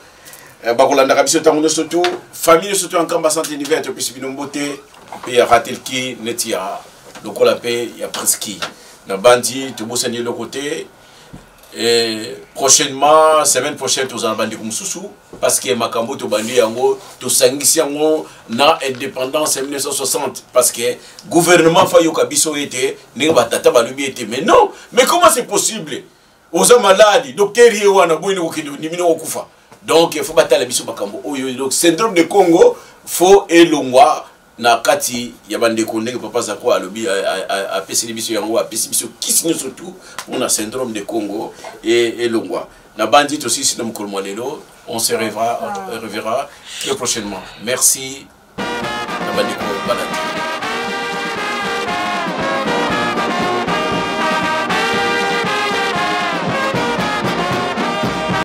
bakolanda biso tango nyonso tu famille surtout en Kamba Santé Univers to pisibino mbote pe ya ratelki netia lokola pe ya preski na bandi to bosani le côté. Et prochainement, semaine prochaine, nous allons bandi kumsusu parce que makambo to bandi yango to sangisi yango na indépendance en 1960 parce que gouvernement fa yoka biso était ne batata balubi était mais non mais comment c'est possible aux malades docteur yewana boyino kokino nimino okufa donc il faut batala biso makambo oyo donc syndrome de Congo faut elongwa na kati ya bandeko ndenge papa zako alobi a pesi biso yango a pesi biso kisino surtout on a syndrome de Congo et longwa na bandit aussi sinon mkolmo lelo on se reverra très prochainement merci na bandeko baladi